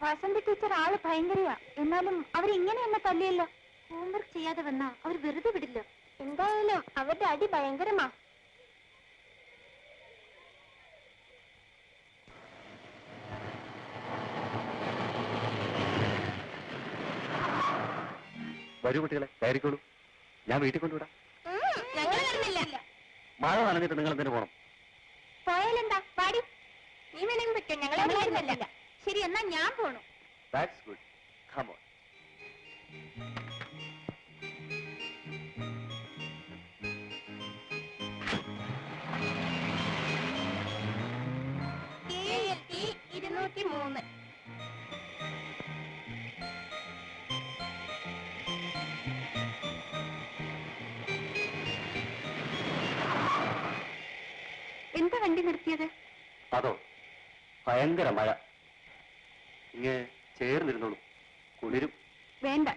Vasanthi teacher ആള് ഭയങ്കരയാ. എന്നാലും അവരിങ്ങനെ എന്നെ തല്ലിയല്ലോ. ഹോംവർക്ക് ചെയ്യാതെ വന്നാ അവർ വെറുതെ വിടില്ല. എന്തായാലും അവരുടെ അടി ഭയങ്കരമാ. വരൂ കുട്ടികളെ, കയറിക്കോളൂ. ഞാൻ വീട്ടിൽ കൊണ്ടുവിടാം. മഴ നനഞ്ഞിട്ട് നിങ്ങൾ എന്തിനു പോകണം? പോയാലെന്താ? പാടി നീ വേണമെങ്കിൽ വെക്കാം. ഞങ്ങളെ ശരി, എന്നാ ഞാൻ പോണു. That's good. Come on. KLT 203. എന്താ വണ്ടി നിർത്തിയത്? അതോ, ഭയങ്കര മഴ. ഇങ്ങനെ ചേർന്നിരുന്നോളൂ, കുളിരും. വേണ്ട.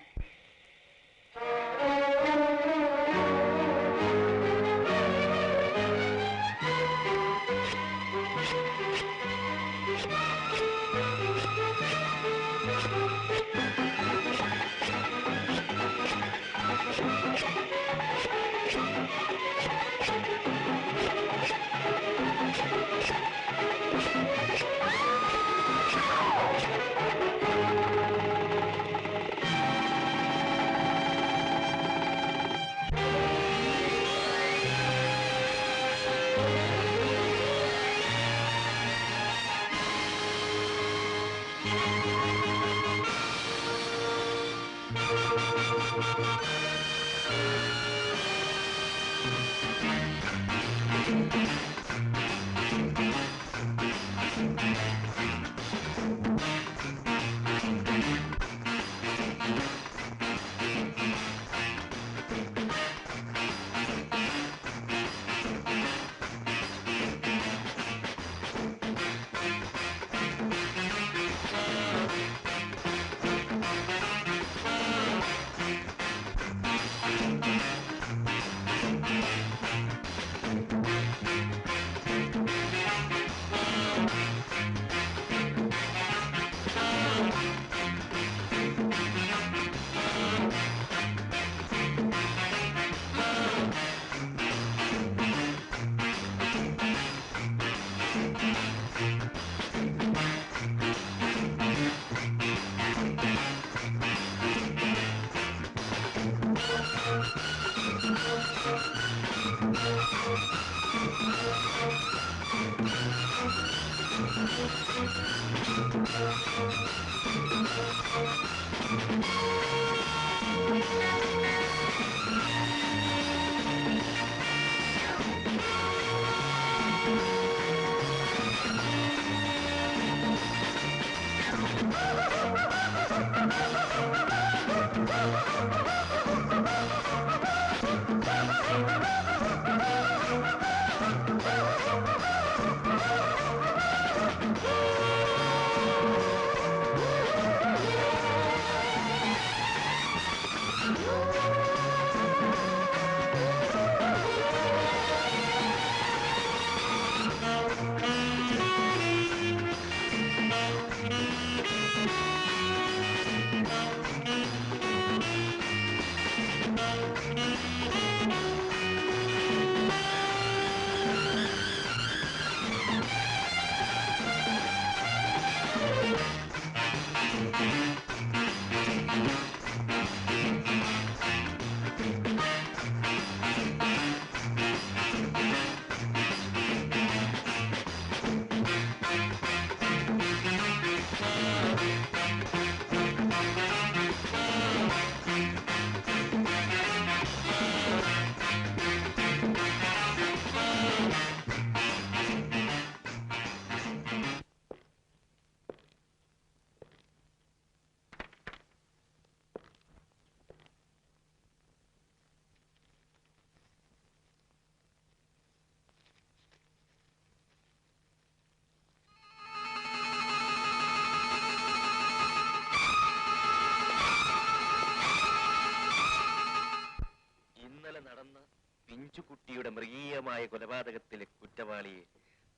പിഞ്ചുകുട്ടിയുടെ മൃഗീയമായ കൊലപാതകത്തിലെ കുറ്റവാളിയെ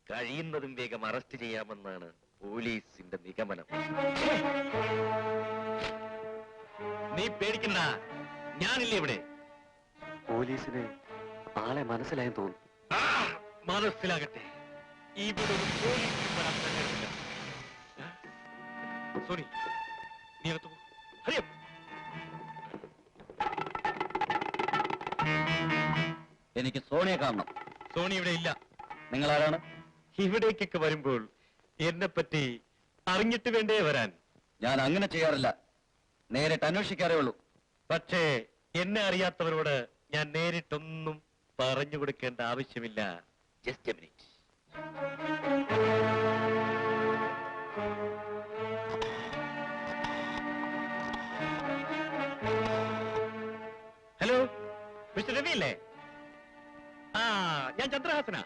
കഴിയുന്നതും വേഗം അറസ്റ്റ് ചെയ്യാമെന്നാണ് പോലീസിന്റെ നിഗമനം. നീ പേടിക്കണ്ട, ഞാനില്ലേ ഇവിടെ. പോലീസിന് ആളെ മനസ്സിലായെന്ന് തോന്നുന്നു. മനസ്സിലാകട്ടെ, ഇവിടെ ഒരു പോലീസ് വരാൻ തന്നെയില്ല. സോണി, നീ അകത്ത് പോ. ഹരിയം. എനിക്ക് സോണിയെ കാണണം. സോണി ഇവിടെ ഇല്ല. നിങ്ങൾ ആരാണ്? ഇവിടേക്കൊക്കെ വരുമ്പോൾ എന്നെ പറ്റി അറിഞ്ഞിട്ട് വേണ്ടേ വരാൻ? ഞാൻ അങ്ങനെ ചെയ്യാറില്ല, നേരിട്ട് അന്വേഷിക്കാറേ ഉള്ളൂ. പക്ഷേ എന്നെ അറിയാത്തവരോട് ഞാൻ നേരിട്ടൊന്നും പറഞ്ഞു കൊടുക്കേണ്ട ആവശ്യമില്ല. Just A minute. Hello, mister Ravi അല്ലേ? ആ, ഞാൻ ചന്ദ്രഹാസന.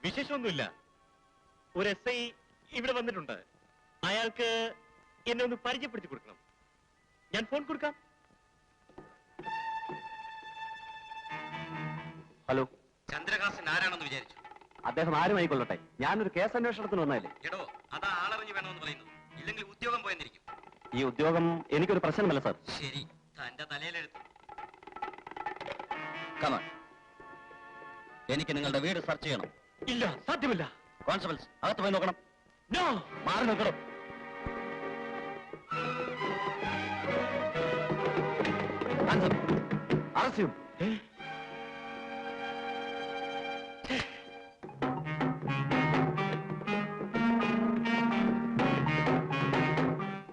വിശേഷമൊന്നുമില്ല. ഒരു SI ഇവിടെ വന്നിട്ടുണ്ട്. അയാൾക്ക് എന്നെ ഒന്ന് പരിചയപ്പെടുത്തി കൊടുക്കണം. ഞാൻ ഫോൺ കൊടുക്കാം. ഹലോ, ചന്ദ്രഹാസൻ ആരാണെന്ന് വിചാരിച്ചു? അദ്ദേഹം ആരുമായിക്കൊള്ളട്ടെ, ഞാനൊരു കേസ് അന്വേഷണത്തിന് വന്നതല്ലേ. എടോ, അതാ ആളറിഞ്ഞു വേണമെന്ന് പറയുന്നത്. ഇല്ലെങ്കിൽ ഉദ്യോഗം പോയെന്നിരിക്കും. ഈ ഉദ്യോഗം എനിക്കൊരു പ്രശ്നമല്ല സാർ. ശരി, തന്റെ തലയിലെടുത്തു. കമാൺ, എനിക്ക് നിങ്ങളുടെ വീട് സെർച്ച് ചെയ്യണം. ഇല്ല, സാധ്യമല്ല. കോൺസ്റ്റബിൾസ്, അകത്ത് പോയി നോക്കണം. നോ, മാറി നോക്കണം. അറസ്റ്റ് ചെയ്യും.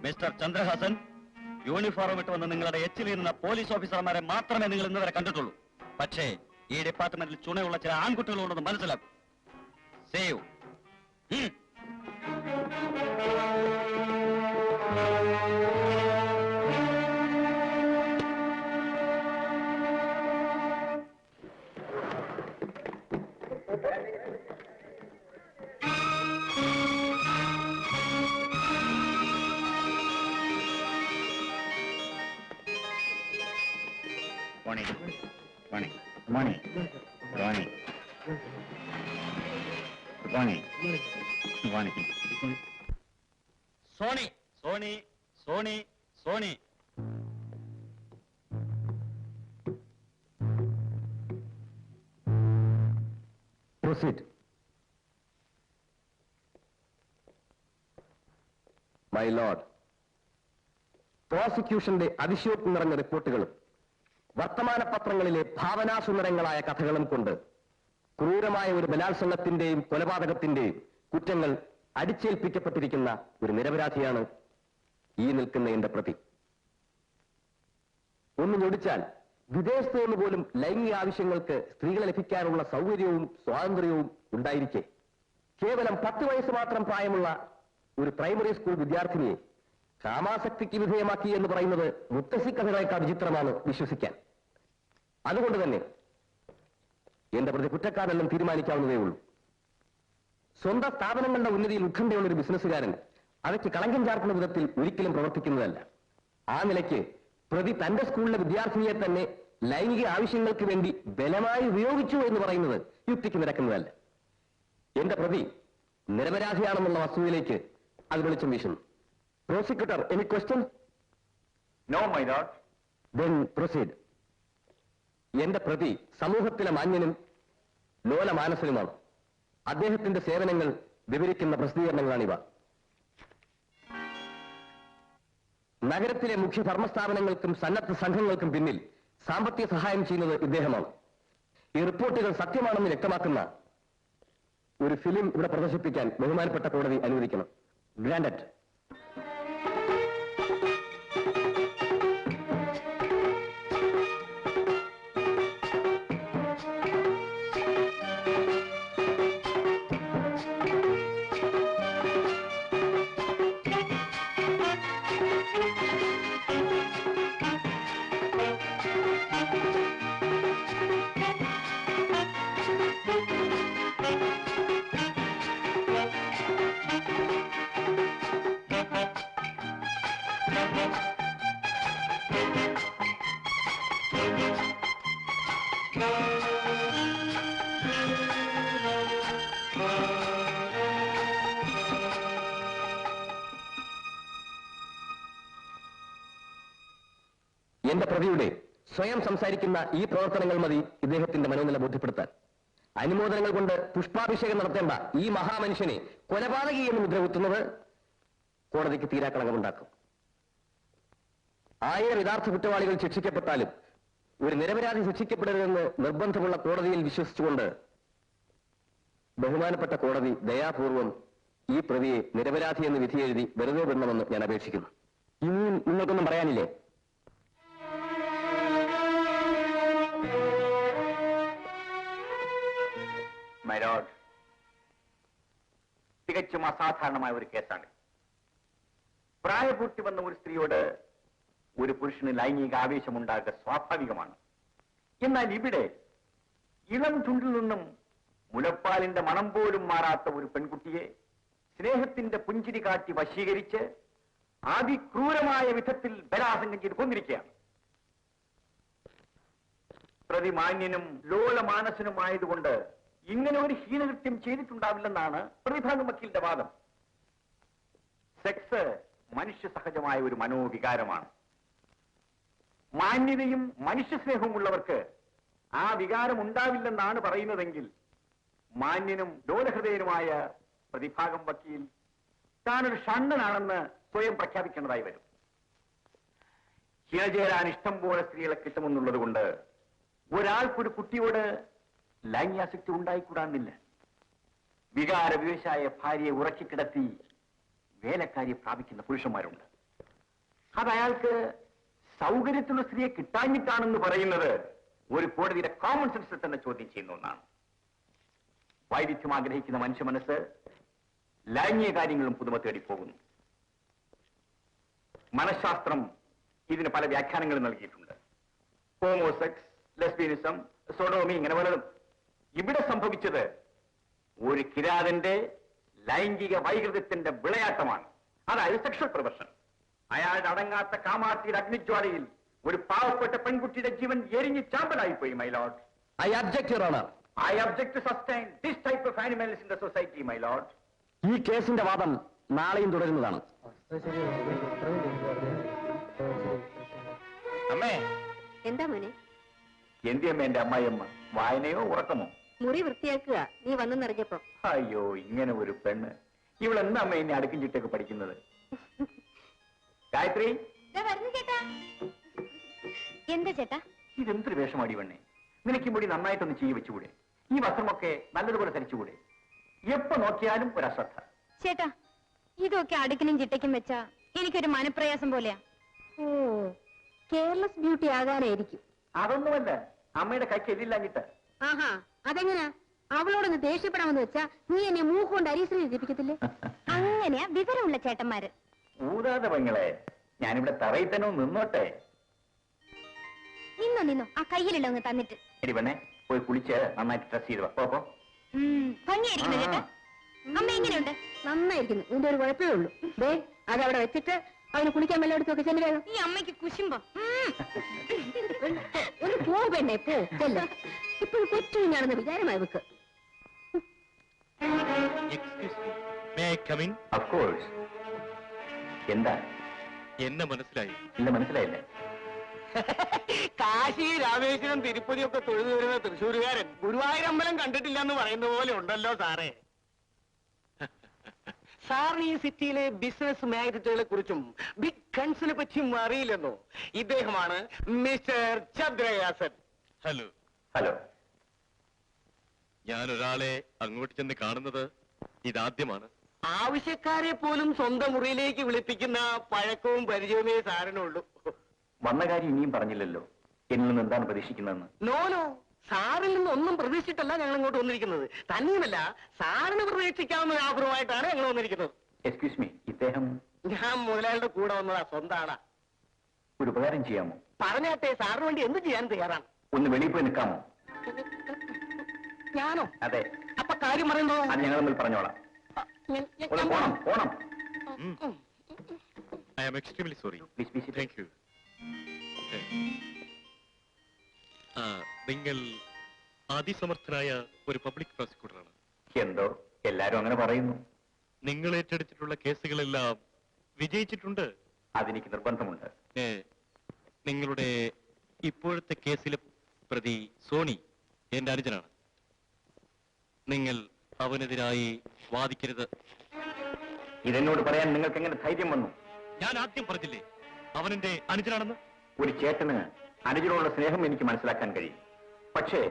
മിസ്റ്റർ ചന്ദ്രഹാസൻ, യൂണിഫോം ഇട്ട് വന്ന് നിങ്ങളുടെ എച്ചിലിരുന്ന പോലീസ് ഓഫീസർമാരെ മാത്രമേ നിങ്ങൾ ഇന്നുവരെ കണ്ടിട്ടുള്ളൂ. പക്ഷേ ഈ ഡിപ്പാർട്ട്മെന്റിൽ ചുണയുള്ള ചില ആൺകുട്ടികളുണ്ടെന്ന് മനസ്സിലാക്കും. Save. Morning. Morning. Morning. Morning. Good morning. Good morning. Soni, Soni, Soni, Soni. Proceed. My lord, പ്രോസിക്യൂഷന്റെ അതിശയോക്തി നിറഞ്ഞ റിപ്പോർട്ടുകളും വർത്തമാന പത്രങ്ങളിലെ ഭാവനാസുന്ദരങ്ങളായ കഥകളും കൊണ്ട് ക്രൂരമായ ഒരു ബലാത്സംഗത്തിന്റെയും കൊലപാതകത്തിന്റെയും കുറ്റങ്ങൾ അടിച്ചേൽപ്പിക്കപ്പെട്ടിരിക്കുന്ന ഒരു നിരപരാധിയാണ് ഈ നിൽക്കുന്ന എന്റെ പ്രതി. ഒന്ന് ഞൊടിച്ചാൽ വിദേശത്ത് നിന്ന് പോലും ലൈംഗിക ആവശ്യങ്ങൾക്ക് സ്ത്രീകളെ ലഭിക്കാനുള്ള സൗകര്യവും സ്വാതന്ത്ര്യവും ഉണ്ടായിരിക്കെ കേവലം 10 വയസ്സ് മാത്രം പ്രായമുള്ള ഒരു പ്രൈമറി സ്കൂൾ വിദ്യാർത്ഥിനിയെ കാമാസക്തിക്ക് വിധേയമാക്കി എന്ന് പറയുന്നത് മുത്തശ്ശി കഥകളേക്കാൾ വിചിത്രമാണ് വിശ്വസിക്കാൻ. അതുകൊണ്ട് തന്നെ എന്റെ പ്രതി കുറ്റക്കാരെല്ലാം തീരുമാനിക്കാവുന്നതേ ഉള്ളൂ. സ്വന്തം സ്ഥാപനങ്ങളുടെ ഉന്നതിയിൽ ഉത്കണ്ഠയുള്ള ഒരു ബിസിനസ്സുകാരൻ അവയ്ക്ക് കളങ്കം ചാർക്കുന്ന വിധത്തിൽ ഒരിക്കലും പ്രവർത്തിക്കുന്നതല്ല. ആ നിലയ്ക്ക് പ്രതി തന്റെ സ്കൂളിലെ വിദ്യാർത്ഥിനിയെ തന്നെ ലൈംഗിക ആവശ്യങ്ങൾക്ക് വേണ്ടി ബലമായി ഉപയോഗിച്ചു എന്ന് പറയുന്നത് യുക്തിക്ക് നിരക്കുന്നതല്ല. എന്റെ പ്രതി നിരപരാധിയാണെന്നുള്ള വസ്തുതയിലേക്ക് അത് വെളിച്ചം വീശുന്നു. Prosecutor, any question? No, my lord. Then proceed. എന്റെ പ്രതി സമൂഹത്തിലെ മാന്യനും ലോലമാനസനുമാണ്. അദ്ദേഹത്തിന്റെ സേവനങ്ങൾ വിവരിക്കുന്ന പ്രസിദ്ധീകരണങ്ങളാണിവ. നഗരത്തിലെ മുഖ്യ ധർമ്മസ്ഥാപനങ്ങൾക്കും സന്നദ്ധ സംഘങ്ങൾക്കും പിന്നിൽ സാമ്പത്തിക സഹായം ചെയ്യുന്നത് ഇദ്ദേഹമാണ്. ഈ റിപ്പോർട്ടുകൾ സത്യമാണെന്ന് വ്യക്തമാക്കുന്ന ഒരു ഫിലിം ഇവിടെ പ്രദർശിപ്പിക്കാൻ ബഹുമാനപ്പെട്ട കോടതി അനുവദിക്കണം. ഗ്രാൻഡഡ്. പ്രതിയുടെ സ്വയം സംസാരിക്കുന്ന ഈ പ്രവർത്തനങ്ങൾ മതി ഇദ്ദേഹത്തിന്റെ മനോനില ബോധ്യപ്പെടുത്താൻ. അനുമോദനങ്ങൾ കൊണ്ട് പുഷ്പാഭിഷേകം നടത്തേണ്ട ഈ മഹാമനുഷ്യനെ കൊലപാതകി എന്ന് മുദ്രകുത്തുന്നത് കോടതിക്ക് തീരാക്കളങ്കമുണ്ടാക്കും. 1000 യഥാർത്ഥ കുറ്റവാളികൾ ശിക്ഷിക്കപ്പെട്ടാലും ഒരു നിരപരാധി ശിക്ഷിക്കപ്പെടരുതെന്ന് നിർബന്ധമുള്ള കോടതിയിൽ വിശ്വസിച്ചുകൊണ്ട് ബഹുമാനപ്പെട്ട കോടതി ദയാപൂർവം ഈ പ്രതിയെ നിരപരാധി എന്ന് വിധിയെഴുതി വെറുതെ വിടണമെന്ന് ഞാൻ അപേക്ഷിക്കുന്നു. ഇനിയും നിങ്ങൾക്കൊന്നും പറയാനില്ലേ? മൈലോർഡ്, തികച്ചും അസാധാരണമായ ഒരു കേസാണ്. പ്രായപൂർത്തി വന്ന ഒരു സ്ത്രീയോട് ഒരു പുരുഷന് ലൈംഗിക ആവേശമുണ്ടാകുക സ്വാഭാവികമാണ്. എന്നാൽ ഇവിടെ ഇളം ചുണ്ടിൽ നിന്നും മുലപ്പാലിന്റെ മണം പോലും മാറാത്ത ഒരു പെൺകുട്ടിയെ സ്നേഹത്തിന്റെ പുഞ്ചിരി കാട്ടി വശീകരിച്ച് അതിക്രൂരമായ വിധത്തിൽ ബലാസംഗം ചെയ്ത് കൊന്നിരിക്കുകയാണ്. പ്രതി മാന്യനും ലോലമാനസനുമായതുകൊണ്ട് ഇങ്ങനെ ഒരു ഹീനകൃത്യം ചെയ്തിട്ടുണ്ടാവില്ലെന്നാണ് പ്രതിഭാഗം വക്കീലിന്റെ വാദം. സെക്സ് മനുഷ്യ സഹജമായ ഒരു മനോവികാരമാണ്. മാന്യതയും മനുഷ്യസ്നേഹവും ഉള്ളവർക്ക് ആ വികാരം ഉണ്ടാവില്ലെന്നാണ് പറയുന്നതെങ്കിൽ മാന്യനും ലോലഹൃദയനുമായ പ്രതിഭാഗം വക്കീൽ താനൊരു ഷണ്ണനാണെന്ന് സ്വയം പ്രഖ്യാപിക്കേണ്ടതായി വരും. ഇണചേരാൻ ഇഷ്ടം പോലെ സ്ത്രീകളെ കിട്ടുമെന്നുള്ളത് കൊണ്ട് ഒരാൾക്കൊരു കുട്ടിയോട് ലൈംഗികാസക്തി ഉണ്ടായിക്കൂടാന്നില്ല. വികാരവിവശായ ഭാര്യയെ ഉറക്കിക്കിടത്തി വേലക്കാരിയെ പ്രാപിക്കുന്ന പുരുഷന്മാരുണ്ട്. അത് അയാൾക്ക് സൗകര്യത്തിലുള്ള സ്ത്രീയെ കിട്ടാഞ്ഞിട്ടാണെന്ന് പറയുന്നത് ഒരു കോടതിയുടെ കോമൺ സെൻസിൽ തന്നെ ചോദ്യം ചെയ്യുന്ന ഒന്നാണ്. വൈവിധ്യം ആഗ്രഹിക്കുന്ന മനുഷ്യ മനസ്സ് ലൈംഗിക കാര്യങ്ങളും പുതുമ തേടി പോകുന്നു. മനഃശാസ്ത്രം ഇതിന് പല വ്യാഖ്യാനങ്ങൾ നൽകിയിട്ടുണ്ട്. ഹോമോസെക്സ്, ലെസ്ബിയനിസം, സൊഡോമി, ഇങ്ങനെ പലതും. ഇവിടെ സംഭവിച്ചത് ഒരു കിരാതന്റെ ലൈംഗിക വൈകൃതത്തിന്റെ വിളയാട്ടമാണ്. അതായത് സെക്ഷൽ പ്രൊവർഷൻ. അയാളുടെ അടങ്ങാത്ത കാമാർത്തിയുടെ അഗ്നിജ്വാലയിൽ ഒരു പാവപ്പെട്ട പെൺകുട്ടിയുടെ ജീവൻ എരിഞ്ഞ് ചാമ്പലായിപ്പോയി. My lord, I object your honour. I object to sustain this type of animals in the society. My lord, ഈ കേസിന്റെ വാദം നാളെയും തുടരുന്നതാണ്. അമ്മേ. എന്താ മോനെ? എന്തിയമ്മ എന്റെ അമ്മായിയമ്മ? വായനയോ ഉറക്കമോ? മുറി വൃത്തിയാക്കുക നീ വന്നെന്നറിഞ്ഞപ്പോ. അയ്യോ, ഇങ്ങനെ ഒരു പെണ്ണ്. ഇവളെന്താ അമ്മ എന്നെ അടുക്കും ചിട്ടൊക്കെ പഠിക്കുന്നത്? ഗായത്രി, എന്താ ചേട്ടാ? ഇതെന്തൊരു വേഷമാടി പെണ്ണെ. നിനക്ക് മുടി നന്നായിട്ടൊന്ന് ചെയ്യ വെച്ചുകൂടെ? ഈ വസ്ത്രമൊക്കെ നല്ലതുപോലെ ധരിച്ചുകൂടെ? എപ്പോ നോക്കിയാലും ഒരു അശ്രദ്ധ. ചേട്ടാ, ഇതൊക്കെ അടുക്കിനും ചിട്ടയ്ക്കും വെച്ചാ എനിക്കൊരു മനപ്രയാസം പോലെയാ. ഓ, കെയർലെസ് ബ്യൂട്ടി ആകാനായിരിക്കും. അതൊന്നുമല്ല, അമ്മയുടെ കൈക്ക് എതില്ലാഞ്ഞിട്ട്. ആഹാ, അതെങ്ങനാ? അവളോടൊന്ന് ദേഷ്യപ്പെടാമെന്ന് വെച്ചാ നീ എന്നെ മൂക്കൊണ്ട് അരീശ്വരി ജപിക്കത്തില്ലേ? അങ്ങനെയാ വിവരമുള്ള ചേട്ടന്മാര്. ഊതാതെ പെങ്ങളെ, ഞാനിവിടെ തറയിൽ തന്നെ ഒന്ന് നിന്നോട്ടെ. നിന്നോ, ആ കയ്യിലുള്ള ഒന്ന് തന്നിട്ട്. എടി പെണ്ണെ, പോയി കുളിച്ച് നന്നായിട്ട് ഡ്രസ് ചെയ്ത് പോ. ഭംഗിയായിരിക്കുന്നു ചേട്ടാ. അമ്മ എങ്ങനെയുണ്ട്? നന്നായിരിക്കുന്നു. ഇതിന്റെ ഒരു കുഴപ്പമേ ഉള്ളൂ. ദേ, അതവിടെ വെച്ചിട്ട് അവന് കുളിക്കാൻ വെള്ളം എടുത്തൊക്കെ ചെല്ലു വേഗം. ഈ അമ്മയ്ക്ക് കുശുമ്പോ. ഒന്ന് പോ പെണ്ണെ, പോ ചെല്ല. ഇപ്പോഴും കൊച്ചുകുഞ്ഞാണെന്ന് വിചാരമായി വെക്ക്. Of course. എന്താ? എന്നെ മനസ്സിലായി? ഇല്ല, മനസ്സിലായില്ലേ? കാശി, രാമേശ്വരം, തിരുപ്പതി ഒക്കെ തൊഴുതു വരുന്ന തൃശ്ശൂരുകാരൻ ഗുരുവായൂരമ്പലം കണ്ടിട്ടില്ല എന്ന് പറയുന്ന പോലെ ഉണ്ടല്ലോ സാറേ. സാറിന് ഈ സിറ്റിയിലെ ബിസിനസ് മാഗ്നറ്റുകളെ കുറിച്ചും ബിഗ് ഗൺസിനെ പറ്റിയും അറിയില്ലെന്നോ? ഇദ്ദേഹമാണ് മിസ്റ്റർ ചന്ദ്രയാസൻ. ഹലോ. ഹലോ. ഞാൻ ഒരാളെ അങ്ങോട്ട് ചെന്ന് കാണുന്നത് ഇതാദ്യമാണ്. ആവശ്യക്കാരെ പോലും സ്വന്തം മുറിയിലേക്ക് വിളിപ്പിക്കുന്ന പഴക്കവും പരിചയമേ സാറിനുള്ളൂ. വന്ന കാര്യം ഇനിയും പറഞ്ഞില്ലല്ലോ. എന്നിൽ നിന്ന് എന്താണ് പ്രതീക്ഷിക്കുന്നതെന്ന്? നോ, സാറിൽ നിന്ന് ഒന്നും പ്രതീക്ഷിച്ചിട്ടല്ല ഞങ്ങൾ ഇങ്ങോട്ട് വന്നിരിക്കുന്നത്. തന്നെയുമല്ല, സാറിന് പ്രതീക്ഷിക്കാവുന്ന ഒരു ആഗ്രഹമായിട്ടാണ് ഞങ്ങൾ വന്നിരിക്കുന്നത്. എക്സ്ക്യൂസ് മീ, ഇദ്ദേഹം? ഞാൻ മുതലാളിയുടെ കൂടെ വന്നതാ, സ്വന്തമാണ്. ഒരു ഉപകാരം ചെയ്യാമോ? പറഞ്ഞാട്ടെ, സാറിന് വേണ്ടി എന്ത് ചെയ്യാൻ തയ്യാറാണ്. ഒന്ന് വെളിയിൽ പോയി നിൽക്കാമോ? ഞാനോ? അതെ. അപ്പൊ കാര്യം പറയുമ്പോ അത് ഞങ്ങൾ തമ്മിൽ പറഞ്ഞോളാം. പോണം. I am extremely sorry. Please. Thank you. നിങ്ങൾ അതിസമർത്ഥനായ ഒരു പബ്ലിക് പ്രോസിക്യൂട്ടറാണ്. എന്തോ എല്ലാരും അങ്ങനെ പറയുന്നു. നിങ്ങൾ ഏറ്റെടുത്തിട്ടുള്ള കേസുകളെല്ലാം വിജയിച്ചിട്ടുണ്ട്. അതെനിക്ക് നിർബന്ധമുണ്ട്. നിങ്ങളുടെ ഇപ്പോഴത്തെ കേസിലെ പ്രതി സോണി എന്റെ അനുജനാണ്. നിങ്ങൾ അവനെതിരായി വാദിക്കരുത്. ഇതെന്നോട് പറയാൻ നിങ്ങൾക്ക് എങ്ങനെ ധൈര്യം വന്നു? ഞാൻ ആദ്യം പറഞ്ഞില്ലേ അവനെന്റെ അനുജനാണെന്ന്. ഒരു ചേട്ടന് അനുജനോടുള്ള സ്നേഹം എനിക്ക് മനസ്സിലാക്കാൻ കഴിയും. പക്ഷേ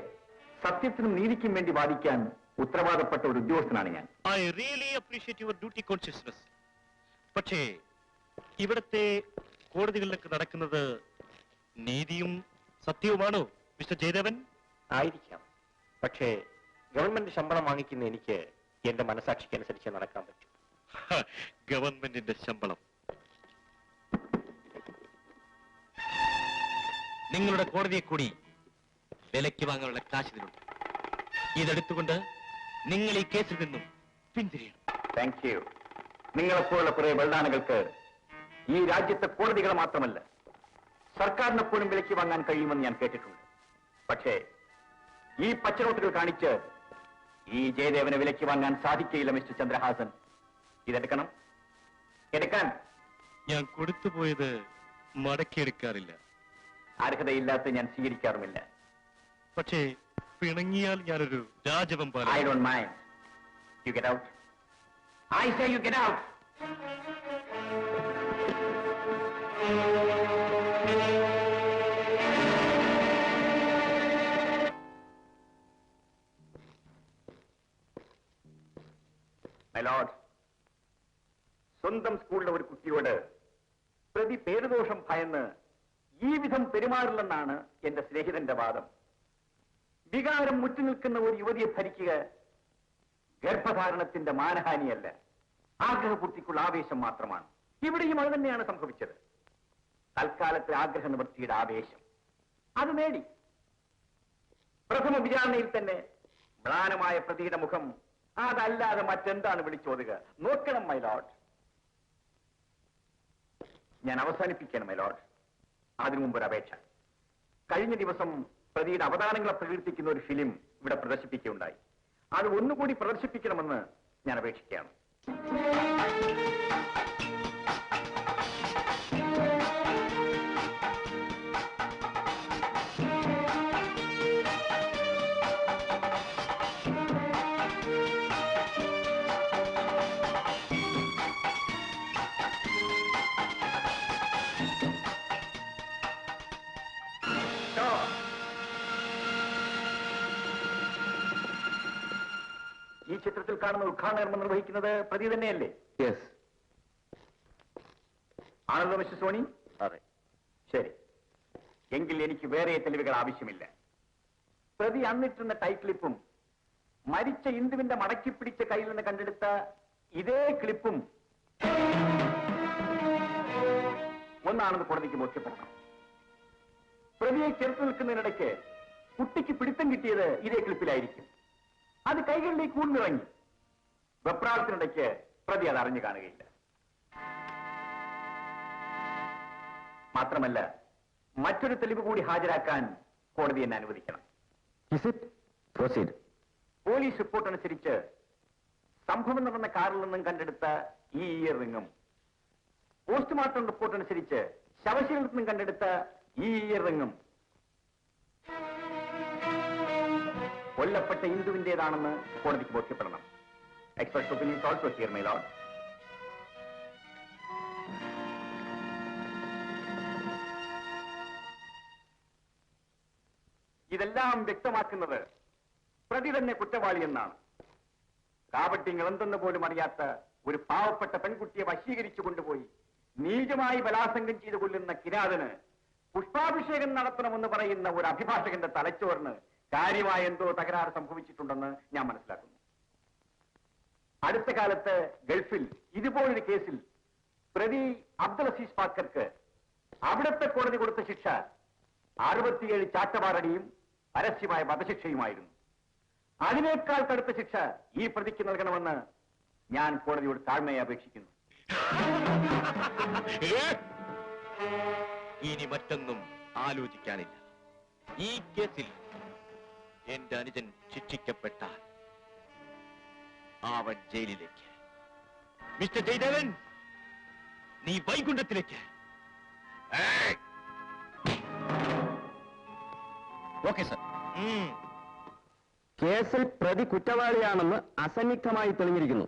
സത്യത്തിനും നീതിക്കും വേണ്ടി വാദിക്കാൻ ഉത്തരവാദപ്പെട്ട ഒരു ഉദ്യോഗസ്ഥനാണ് ഞാൻ. I really appreciate your duty consciousness. പക്ഷേ ഇവിടത്തെ കോടതികളിലൊക്കെ നടക്കുന്നത് നീതിയും സത്യവുമാണോ മിസ്റ്റർ ജയദേവൻ? ആയിരിക്കാം. പക്ഷേ ഗവൺമെന്റ് ശമ്പളം വാങ്ങിക്കുന്ന എനിക്ക് എന്റെ മനസാക്ഷിക്ക് അനുസരിച്ച് നടക്കാൻ പറ്റും. ഗവൺമെന്റിന്റെ ശമ്പളം. നിങ്ങളുടെ കോടതിയെ കൂടി വിലയ്ക്ക് വാങ്ങാനുള്ള കാശ് ഇതിലുണ്ട്. ഇതെടുത്തുകൊണ്ട് നിങ്ങൾ ഈ കേസിൽ നിന്നും പിന്തിരിയണം. Thank you. നിങ്ങളെപ്പോലുള്ള കുറെ വെള്ളാനകൾക്ക് ഈ രാജ്യത്തെ കോടതികൾ മാത്രമല്ല സർക്കാരിനെ പോലും വിലയ്ക്ക് വാങ്ങാൻ കഴിയുമെന്ന് ഞാൻ കേട്ടിട്ടുണ്ട്. പക്ഷേ ഈ പച്ചനോട്ടുകൾ കാണിച്ച് ഈ ജയദേവനെ വിലയ്ക്ക് വാങ്ങാൻ സാധിക്കില്ല മിസ്റ്റർ ചന്ദ്രഹാസൻ. ഇതെടുക്കണം. എടുക്കാൻ. ഞാൻ കൊടുത്തുപോയത് മടക്കിയെടുക്കാറില്ല. അർഹതയില്ലാത്ത ഞാൻ സ്വീകരിക്കാറുമില്ല. പക്ഷേ പിണങ്ങിയാൽ ഞാനൊരു രാജവെമ്പാല. I don't mind. You get out. I say you get out. My lord, സ്വന്തം സ്കൂളിലെ ഒരു കുട്ടിയോട് പ്രതി പേരുദോഷം ഭയന്ന് ഈ വിധം പെരുമാറില്ലെന്നാണ് എന്റെ സ്നേഹിതന്റെ വാദം. വികാരം മുറ്റുനിൽക്കുന്ന ഒരു യുവതിയെ ഭരിക്കുക ഗർഭധാരണത്തിന്റെ മാനഹാനിയല്ല, ആഗ്രഹപൂർത്തിക്കുള്ള ആവേശം മാത്രമാണ്. ഇവിടെയും അത് തന്നെയാണ് സംഭവിച്ചത്. തൽക്കാലത്തെ ആഗ്രഹ നിവൃത്തിയുടെ ആവേശം അത് നേടി. പ്രഥമ വിചാരണയിൽ തന്നെ മ്ലാനമായ പ്രതിയുടെ മുഖം അതല്ലാതെ മറ്റെന്താണ് വിളിച്ചോതുക? നോക്കണം മൈ ലോർഡ്. ഞാൻ അവസാനിപ്പിക്കണം മൈ ലോർഡ്. അതിനു മുമ്പ് ഒരു അപേക്ഷ. കഴിഞ്ഞ ദിവസം പ്രതിയുടെ അവതാരങ്ങളെ പ്രകീർത്തിക്കുന്ന ഒരു ഫിലിം ഇവിടെ പ്രദർശിപ്പിക്കുകയുണ്ടായി. അത് ഒന്നുകൂടി പ്രദർശിപ്പിക്കണമെന്ന് ഞാൻ അപേക്ഷിക്കുകയാണ്. ഈ ചിത്രത്തിൽ കാണുന്ന ഉദ്ഘാടന കർമ്മം നിർവഹിക്കുന്നത് പ്രതി തന്നെയല്ലേ? യെസ്. ആണല്ലോ മിസ്റ്റർ സോണി? അതെ. ശരി, എങ്കിൽ എനിക്ക് വേറെ തെളിവുകൾ ആവശ്യമില്ല. പ്രതി അന്നിട്ടുന്ന ടൈക്ലിപ്പും മരിച്ച ഇന്ദുവിന്റെ മടക്കി പിടിച്ച കയ്യിൽ നിന്ന് കണ്ടെടുത്ത ഇതേ ക്ലിപ്പും ഒന്നാണെന്ന് കോടതിക്ക് ബോധ്യപ്പെടണം. പ്രതിയെ ചേർത്ത് നിൽക്കുന്നതിനിടയ്ക്ക് കുട്ടിക്ക് പിടുത്തം കിട്ടിയത് ഇതേ ക്ലിപ്പിലായിരിക്കും. അത് കൈകളിലേക്ക് ഊർന്നിറങ്ങി. വെപ്രാളത്തിനിടയ്ക്ക് പ്രതി അത് അറിഞ്ഞു കാണുകയില്ല. മാത്രമല്ല മറ്റൊരു തെളിവ് കൂടി ഹാജരാക്കാൻ കോടതി എന്നെ അനുവദിക്കണം. പോലീസ് റിപ്പോർട്ട് അനുസരിച്ച് സംഭവം നടന്ന കാറിൽ നിന്നും കണ്ടെടുത്ത ഈ ഇയർ റിങ്ങും പോസ്റ്റ്മോർട്ടം റിപ്പോർട്ട് അനുസരിച്ച് ശവശരീരത്തിൽ നിന്നും കണ്ടെടുത്ത ഈ ഇയർ റിങ്ങും കൊല്ലപ്പെട്ട ഇന്ദുവിന്റേതാണെന്ന് കോടതിക്ക് ബോധ്യപ്പെടണം. Expert opinion also here my lord. ഇതെല്ലാം വ്യക്തമാക്കുന്നത് പ്രതി തന്നെ കുറ്റവാളി എന്നാണ്. കാപട്യങ്ങൾ എന്തെന്ന് പോലും അറിയാത്ത ഒരു പാവപ്പെട്ട പെൺകുട്ടിയെ വശീകരിച്ചു കൊണ്ടുപോയി നീചമായി ബലാത്സംഗം ചെയ്തു കൊല്ലുന്ന കിരാതന് പുഷ്പാഭിഷേകം നടത്തണമെന്ന് പറയുന്ന ഒരു അഭിഭാഷകന്റെ തലച്ചോറിന് കാര്യമായ എന്തോ തകരാറ് സംഭവിച്ചിട്ടുണ്ടെന്ന് ഞാൻ മനസ്സിലാക്കുന്നു. അടുത്ത കാലത്ത് ഗൾഫിൽ ഇതുപോലൊരു കേസിൽ പ്രതി അബ്ദുൽ അസീസ് പാക്കർക്ക് അവിടുത്തെ കോടതി കൊടുത്ത ശിക്ഷ 67 ചാട്ടവാറടിയും പരസ്യമായ വധശിക്ഷയുമായിരുന്നു. അതിനേക്കാൾ കടുത്ത ശിക്ഷ ഈ പ്രതിക്ക് നൽകണമെന്ന് ഞാൻ കോടതിയോട് താഴ്മയെ അപേക്ഷിക്കുന്നു. ഇനി മറ്റൊന്നും ആലോചിക്കാനില്ല. ഈ കേസിൽ എന്റെ അനുജൻ ശിക്ഷിക്കപ്പെട്ടാൽ അവൻ ജയിലിലേക്ക്. മിസ്റ്റർ ജയദേവൻ, നീ വൈകുണ്ഠത്തിലേക്ക്. Okay sir. കേസിൽ പ്രതി കുറ്റവാളിയാണെന്ന് അസന്നിഗ്ധമായി തെളിഞ്ഞിരിക്കുന്നു.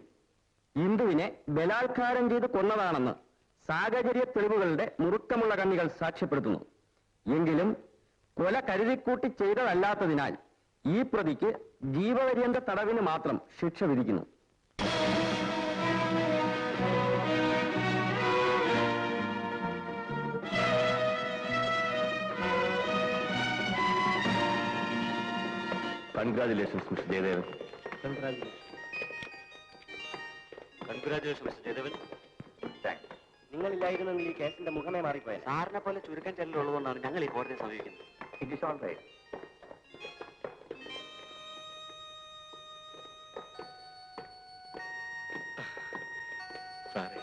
ഇന്ദുവിനെ ബലാത്കാരം ചെയ്ത് കൊന്നതാണെന്ന് സാഹചര്യ തെളിവുകളുടെ മുറുക്കമുള്ള കണ്ണികൾ സാക്ഷ്യപ്പെടുത്തുന്നു. എങ്കിലും കൊല കരുതിക്കൂട്ടി ചെയ്തതല്ലാത്തതിനാൽ ഈ പ്രതിക്ക് ജീവപര്യന്ത തടവിന് മാത്രം ശിക്ഷ വിധിക്കുന്നു. Congratulations mister Jayadevan. Congratulation mister Jayadevan. നിങ്ങളില്ലായിരുന്നെങ്കിൽ ഈ കേസിന്റെ മുഖമേ മാറിപ്പോയത്. സാറിനെ പോലെ ചുരുക്കം ചെല്ലുള്ളതുകൊണ്ടാണ് ഞങ്ങൾ ഈ കോടതിയെ സമീപിക്കുന്നത്. It is all right. സാറേ,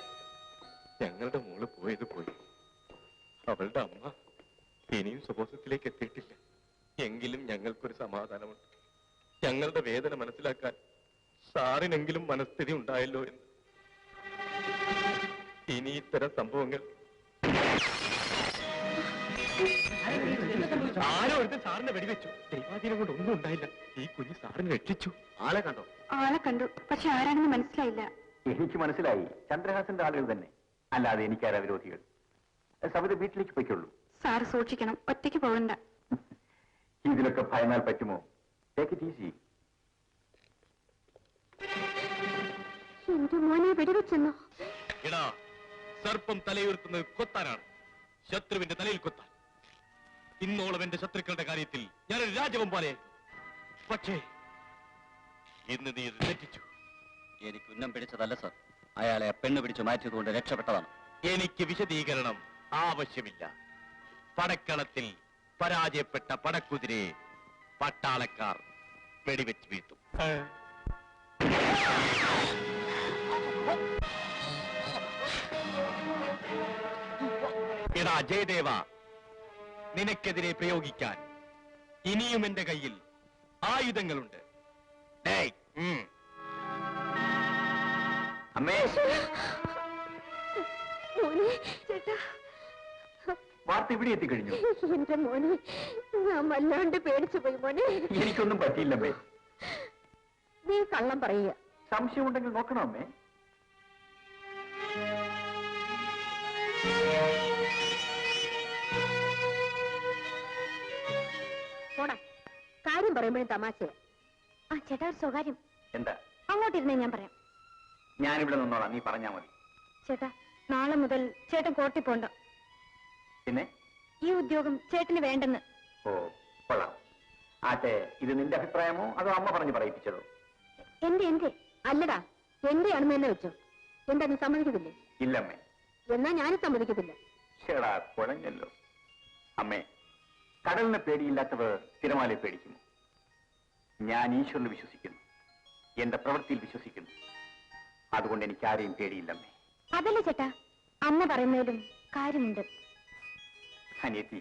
ഞങ്ങളുടെ മോള് പോയത് പോയി. അവളുടെ അമ്മ ഇനിയും സ്വബോധത്തിലേക്ക് എത്തിയിട്ടില്ല. എങ്കിലും ഞങ്ങൾക്കൊരു സമാധാനമുണ്ട്. ഞങ്ങളുടെ വേദന മനസ്സിലാക്കാൻ സാറിനെങ്കിലും മനസ്ഥിതി ഉണ്ടായല്ലോ എന്ന്. ഇനി ഇത്തരം സംഭവങ്ങൾ ആരോ എടുത്ത് സാറിനെ വെടിവെച്ചു. ദൈവാധീനം കൊണ്ട് ഒന്നും ഉണ്ടായില്ല. ഈ കുഞ്ഞ് സാറിനെ രക്ഷിച്ചു. ആളെ കണ്ടോ? ആളെ കണ്ടു, പക്ഷെ ആരാണെന്ന് മനസ്സിലായില്ല. എനിക്ക് മനസ്സിലായി, ചന്ദ്രഹാസന്റെ ആളുകൾ തന്നെ, അല്ലാതെ എനിക്കാരാ വിരോധികൾ. സവിത വീട്ടിലേക്ക് പോയിക്കൊള്ളൂ. സാറ് സൂക്ഷിക്കണം, ഒറ്റയ്ക്ക് പോകണ്ട. ഇതിലൊക്കെ ഭയന്നാൽ പറ്റുമോ? Take it easy. എന്റെ മോനെ വെടിവെച്ചെന്നോ? എടാ, സർപ്പം തലയുയർത്തുന്നത് കൊത്താനാണ്, ശത്രുവിന്റെ തലയിൽ കൊത്താൻ. ഇന്നോളം എന്റെ ശത്രുക്കളുടെ കാര്യത്തിൽ ഞാനൊരു രാജവം പോലെ. പക്ഷേ ഇന്ന് നീ ഇത് തെറ്റിച്ചു. എനിക്ക് ഉന്നം പിടിച്ചതല്ല സർ, അയാളെ പെണ്ണ് പിടിച്ചു മാറ്റിയതുകൊണ്ട് രക്ഷപ്പെട്ടതാണ്. എനിക്ക് വിശദീകരണം ആവശ്യമില്ല. പടക്കളത്തിൽ പരാജയപ്പെട്ട പടക്കുതിരയെ പട്ടാളക്കാർ വെടിവെച്ച് വീഴ്ത്തും. എടാ ജയദേവ, നിനക്കെതിരെ പ്രയോഗിക്കാൻ ഇനിയും എന്റെ കയ്യിൽ ആയുധങ്ങളുണ്ട്. അമ്മേ, മോനെ, ചേട്ടാ, വാർത്ത ഇവിടെ എത്തിക്കഴിഞ്ഞു. എന്റെ മോനെ, ഞാൻ വല്ലാണ്ട് പേടിച്ചു പോയി മോനെ. എനിക്കൊന്നും പറ്റിയില്ലമ്മേ. നീ കള്ളം പറയുക. സംശയമുണ്ടെങ്കിൽ നോക്കണം അമ്മേ. പോടാ, കാര്യം പറയുമ്പോഴും തമാശയാ. ആ ചേട്ടാ, ഒരു സ്വകാര്യം. എന്താ? അങ്ങോട്ടിരുന്നേ ഞാൻ പറയാം. ഞാനിവിടെ നിന്നോളാം, നീ പറഞ്ഞാ മതി. ചേട്ടാ, നാളെ മുതൽ ചേട്ടൻ കോർട്ടിൽ പോണ്ട. പിന്നെ ഈ ഉദ്യോഗം ചേട്ടന് വേണ്ടെന്ന്. ഓ, കൊള്ളാം. ആട്ടെ, ഇത് നിന്റെ അഭിപ്രായമോ അതോ അമ്മ പറഞ്ഞു പറയിപ്പിച്ചതോ? എന്റെ അല്ലടാ, എന്റെ ആണെന്ന് തന്നെ വെച്ചോ. എന്താ, നീ സമ്മതിക്കത്തില്ലേ? ഇല്ലമ്മേ. എന്നാ ഞാനും സമ്മതിക്കത്തില്ല. ചേടാ, കുഴഞ്ഞല്ലോ. അമ്മേ, കടലിനെ പേടിയില്ലാത്തവർ തിരമാലയെ പേടിക്കുമോ? ഞാൻ ഈശ്വരനെ വിശ്വസിക്കുന്നു, എന്റെ പ്രവൃത്തിയിൽ വിശ്വസിക്കുന്നു. അതുകൊണ്ട് എനിക്ക് ആരെയും പേടിയില്ലമ്മേ. അതല്ലേ ചേട്ടാ, അമ്മ പറയുന്നതിലും കാര്യമുണ്ട്. അനിയത്തി,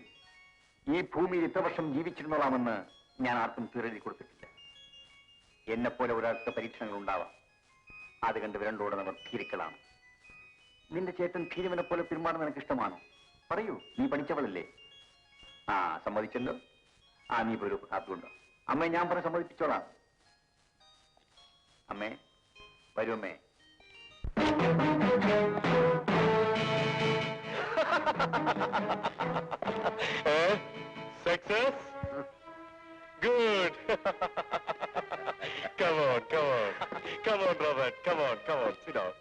ഈ ഭൂമിയിൽ ഇത്ര വർഷം ജീവിച്ചിരുന്നോളാമെന്ന് ഞാൻ ആർക്കും തീരെഴുതി കൊടുത്തിട്ടില്ല. എന്നെപ്പോലെ ഒരാൾക്ക് പരീക്ഷണങ്ങൾ ഉണ്ടാവാം. അത് കണ്ട് വിരണ്ടോടുന്നവർ ധീരുക്കളാണ്. നിന്റെ ചേട്ടൻ ധീരവനെ പോലെ പെരുമാറുന്ന നിനക്ക് ഇഷ്ടമാണോ? പറയൂ, നീ പഠിച്ചവളല്ലേ? ആ, സമ്മതിച്ചല്ലോ. ആ, നീ പോരൂ, കാത്തുകൊണ്ടോ. അമ്മേ, ഞാൻ പറഞ്ഞ് സമ്മതിപ്പിച്ചോളാം. അമ്മേ, വരൂ അമ്മേ. Success? Good. Come on, come on. Come on, Robert. Come on, come on. Sit down.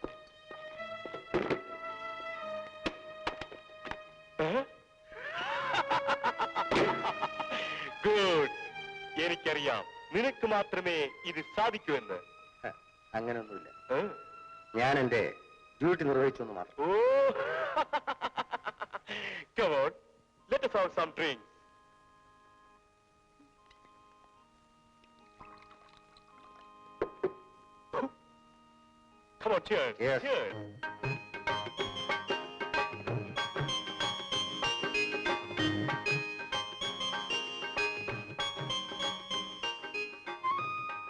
Good. എനിക്കറിയാം, നിനക്ക് മാത്രമേ ഇത് സാധിക്കൂ എന്ന്. അങ്ങനെയൊന്നുമില്ല, ഞാൻ എന്റെ ഡ്യൂട്ടി നിർവഹിച്ചു എന്ന് മാത്രം. Oh. Come on. Let us have some drinks. Come on, cheers. Yes. Cheers.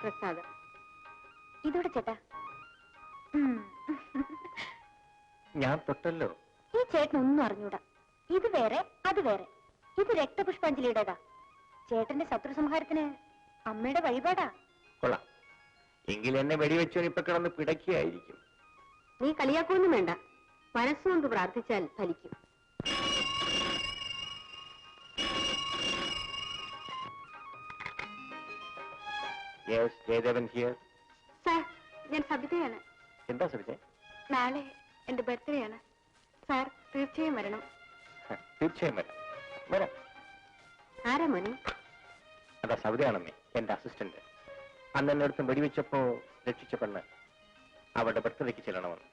പ്രസാദം ഇതോടെ ചേട്ടാ. ഞാൻ തൊട്ടല്ലോ. ഈ ചേട്ടനൊന്നും അറിഞ്ഞൂടാ. ഇത് വേറെ, അത് വേറെ. ഇത് രക്തപുഷ്പാഞ്ജലിയുടേതാ. ചേട്ടന്റെ ശത്രു സംഹാരത്തിന് അമ്മയുടെ വഴിപാടാ. കൊള്ളാം. എങ്കിൽ എന്നെ വെടിവെച്ചവൻ ഇപ്പൊ കിടന്ന് പിടയ്ക്കുകയായിരിക്കും. നീ കളിയാക്കൊന്നും വേണ്ട, മനസ്സുകൊണ്ട് പ്രാർത്ഥിച്ചാൽ ഫലിക്കും. ജയദേവൻ ഹിയർ. സാർ, ഞാൻ സബിതയാണ്. എന്താ സബിത? നാളെ എന്റെ ബർത്ത്ഡേ ആണ് സാർ, തീർച്ചയായും വരണം. തീർച്ചയായും വരാം. വരാം. ആരാ മോനെ? അതാ സബിതയാണമ്മേ, എന്റെ അസിസ്റ്റന്റ്. അന്ന് എന്നെ അടുത്ത് വെടിവെച്ചപ്പോ രക്ഷിച്ച പെണ്ണ്. അവളുടെ ബർത്ത്ഡേക്ക് ചെല്ലണമെന്ന്.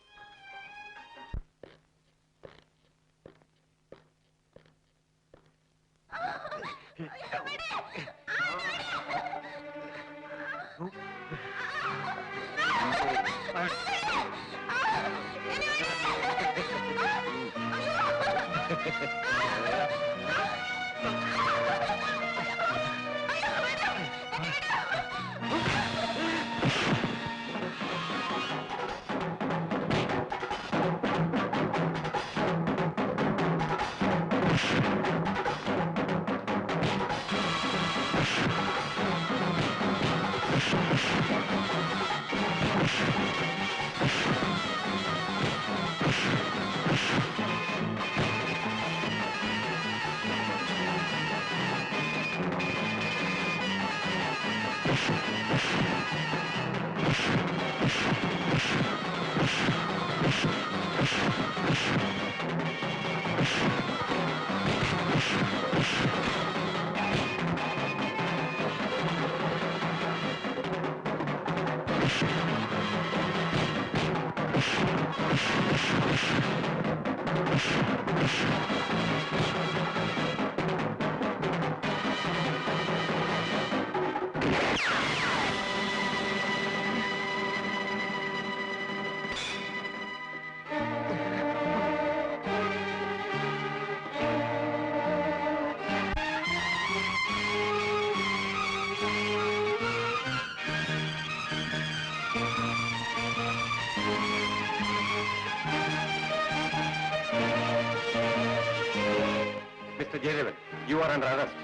Jayadevan, you are under arrest.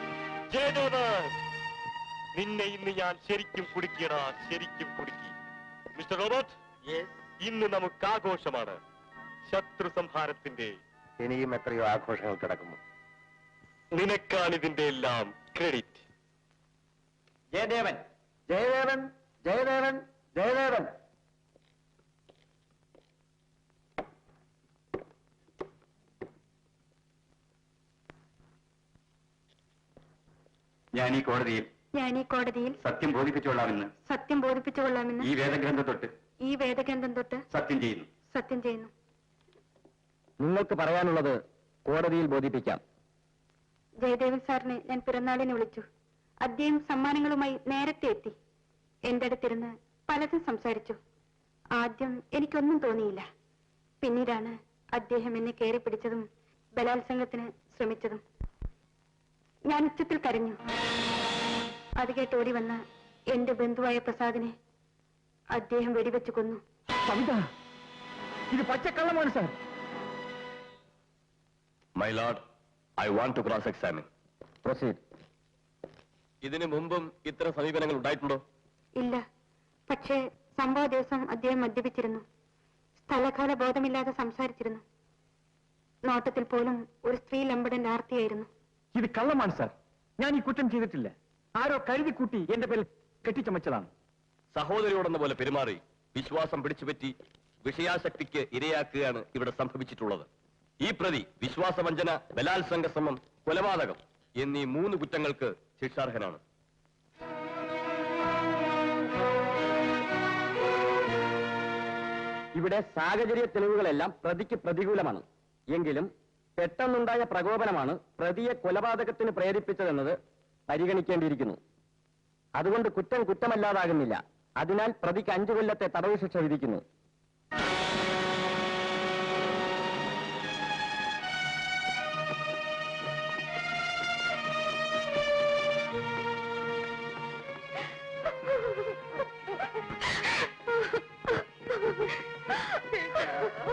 Jayadevan, നിന്നെ ഇന്ന് ഞാൻ ശരിക്കും കുടുക്കിയടാ, ശരിക്കും കുടുക്കി. മിസ്റ്റർ റോബർട്ട്, ഇന്ന് നമുക്ക് ആഘോഷമാണ്, ശത്രു സംഹാരത്തിന്റെ. ഇനിയും എത്രയോ ആഘോഷങ്ങൾ കിടക്കുന്നു. നിനക്കാണ് ഇതിന്റെ എല്ലാം ക്രെഡിറ്റ്. ജയദേവൻ, ജയദേവൻ, ജയദേവൻ, ജയദേവൻ. ഞാൻ ഈ കോടതിയിൽ സത്യം ബോധിപ്പിച്ചുകൊള്ളാമെന്ന് ഈ വേദഗ്രന്ഥം തൊട്ട് സത്യം ചെയ്യുന്നു. നിങ്ങൾക്ക് പറയാനുള്ളത് കോടതിയിൽ ബോധിപ്പിക്കാം. ജയദേവൻ സാറിനെ ഞാൻ പിറന്നാളിന് വിളിച്ചു. അദ്ദേഹം സമ്മാനങ്ങളുമായി നേരത്തെ എത്തി. എന്റെ അടുത്തിരുന്ന് പലതും സംസാരിച്ചു. ആദ്യം എനിക്കൊന്നും തോന്നിയില്ല. പിന്നീടാണ് അദ്ദേഹം എന്നെ കയറി പിടിച്ചതും ബലാത്സംഗത്തിന് ശ്രമിച്ചതും. ഞാൻ ഉച്ചത്തിൽ കരഞ്ഞു. അത് കേട്ട് ഓടി വന്ന എന്റെ ബന്ധുവായ പ്രസാദിനെ അദ്ദേഹം വെടിവെച്ചു കൊന്നു. ഇത് പച്ചക്കള്ളമാണ് sir. My lord, I want to cross examine. Proceed. ഇതിനു മുമ്പും ഇത്തരം സമീപനങ്ങൾ ഉണ്ടായിട്ടുണ്ടോ? ഇല്ല. പക്ഷേ സംഭവ ദിവസം അദ്ദേഹം മദ്യപിച്ചിരുന്നു. സ്ഥലകാല ബോധമില്ലാതെ സംസാരിച്ചിരുന്നു. നോട്ടത്തിൽ പോലും ഒരു സ്ത്രീ ലംബടന്റെ ആർത്തിയായിരുന്നു. ഇത് കള്ളമാണ് സാർ. ഞാൻ ഈ കുറ്റം ചെയ്തിട്ടില്ല. ആരോ കരുതിക്കൂട്ടി എന്റെ പേരിൽ കെട്ടിച്ചമച്ചതാണ്. സഹോദരിയോടെന്ന പോലെ പെരുമാറി വിശ്വാസം പിടിച്ചുപറ്റി വിഷയാസക്തിക്ക് ഇരയാക്കുകയാണ് ഇവിടെ സംഭവിച്ചിട്ടുള്ളത്. ഈ പ്രതി വിശ്വാസവഞ്ചന, ബലാത്സംഗ ശ്രമം, കൊലപാതകം എന്നീ 3 കുറ്റങ്ങൾക്ക് ശിക്ഷാർഹനാണ്. ഇവിടെ സാഹചര്യ തെളിവുകളെല്ലാം പ്രതിക്ക് പ്രതികൂലമാണ്. എങ്കിലും പെട്ടെന്നുണ്ടായ പ്രകോപനമാണ് പ്രതിയെ കൊലപാതകത്തിന് പ്രേരിപ്പിച്ചതെന്നത് പരിഗണിക്കേണ്ടിയിരിക്കുന്നു. അതുകൊണ്ട് കുറ്റം കുറ്റമല്ലാതാകുന്നില്ല. അതിനാൽ പ്രതിക്ക് 5 കൊല്ലത്തെ തടവ് ശിക്ഷ വിധിക്കുന്നു.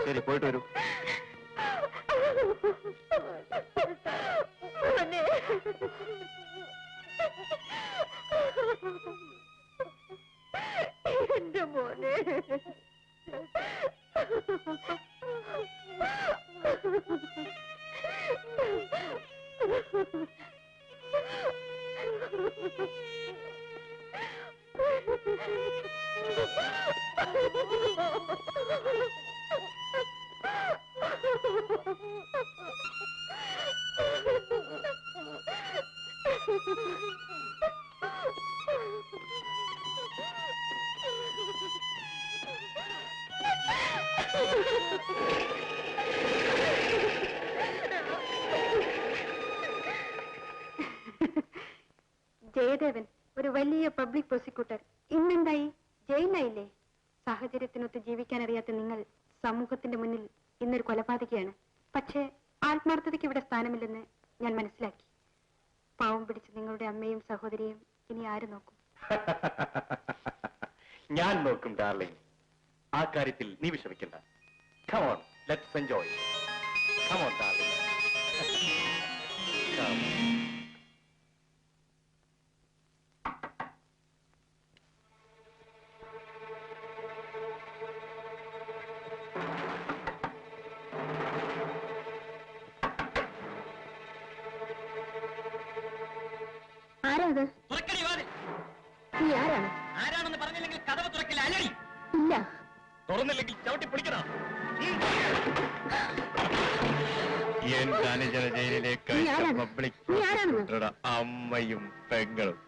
ശരി, പോയിട്ട് വരൂ. എന്റെ മോനെ. ജയദേവൻ ഒരു വലിയ പബ്ലിക് പ്രോസിക്യൂട്ടർ ഇന്നെന്തായി? ജയിലിലായില്ലേ? സാഹചര്യത്തിനൊത്ത് ജീവിക്കാൻ അറിയാത്ത നിങ്ങൾ സമൂഹത്തിന്റെ മുന്നിൽ ഇന്നൊരു കൊലപാതകയാണ്. പക്ഷേ ആത്മാർത്ഥതയ്ക്ക് ഇവിടെ സ്ഥാനമില്ലെന്ന് ഞാൻ മനസ്സിലാക്കി. പാവം പിടിച്ച് നിങ്ങളുടെ അമ്മയും സഹോദരിയും ഇനി ആര് നോക്കും? ഞാൻ നോക്കും ഡാർലിംഗ്. ആ കാര്യത്തിൽ നീ വിഷമിക്കണ്ട. Come on, let's enjoy. Come on, darling. Come. ആരാ അത്? തുറക്കടി വാതിൽ. നീ ആരാണ്? ആരാണെന്ന് പറഞ്ഞില്ലെങ്കിൽ കഥവ് തുറക്കില്ല. അല്ലടി. ഇല്ല. തുറന്നില്ലെങ്കിൽ ചവിട്ടി പൊളിക്കണം. എന്റെ അനുജന ജയിലിലേക്ക് പബ്ലിക് പ്രോസിക്യൂട്ടറുടെ അമ്മയും പെങ്ങളും.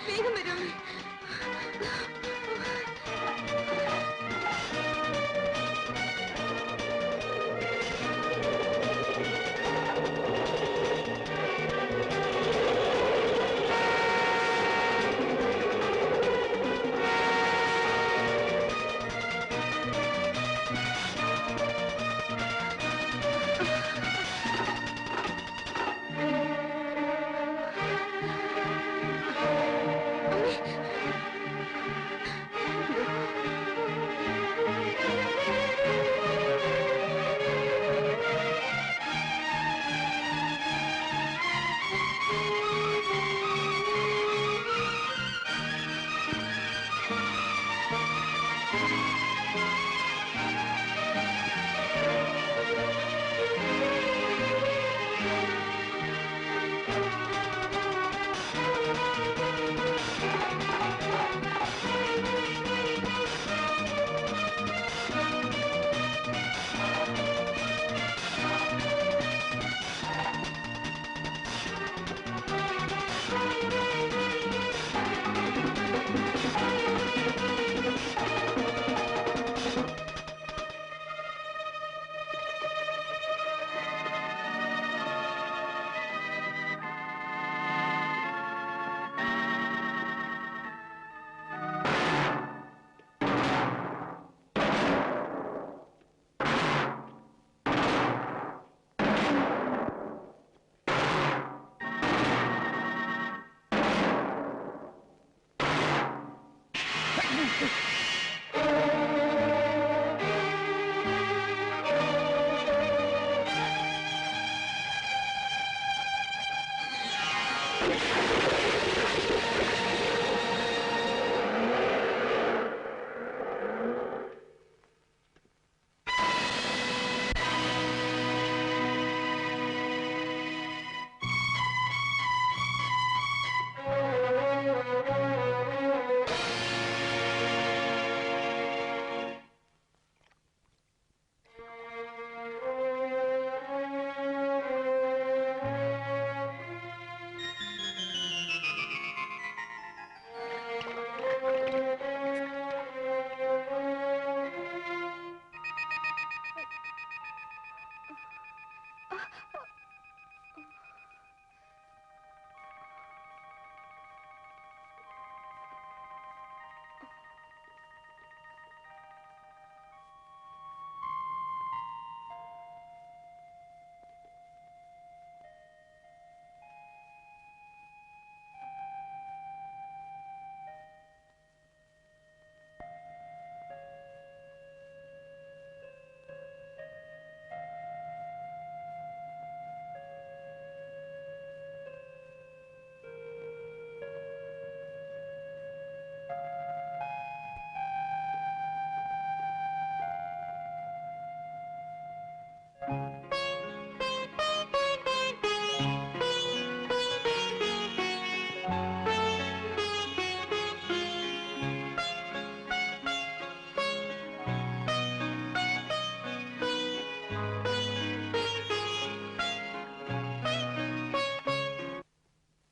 വേഗം വരും.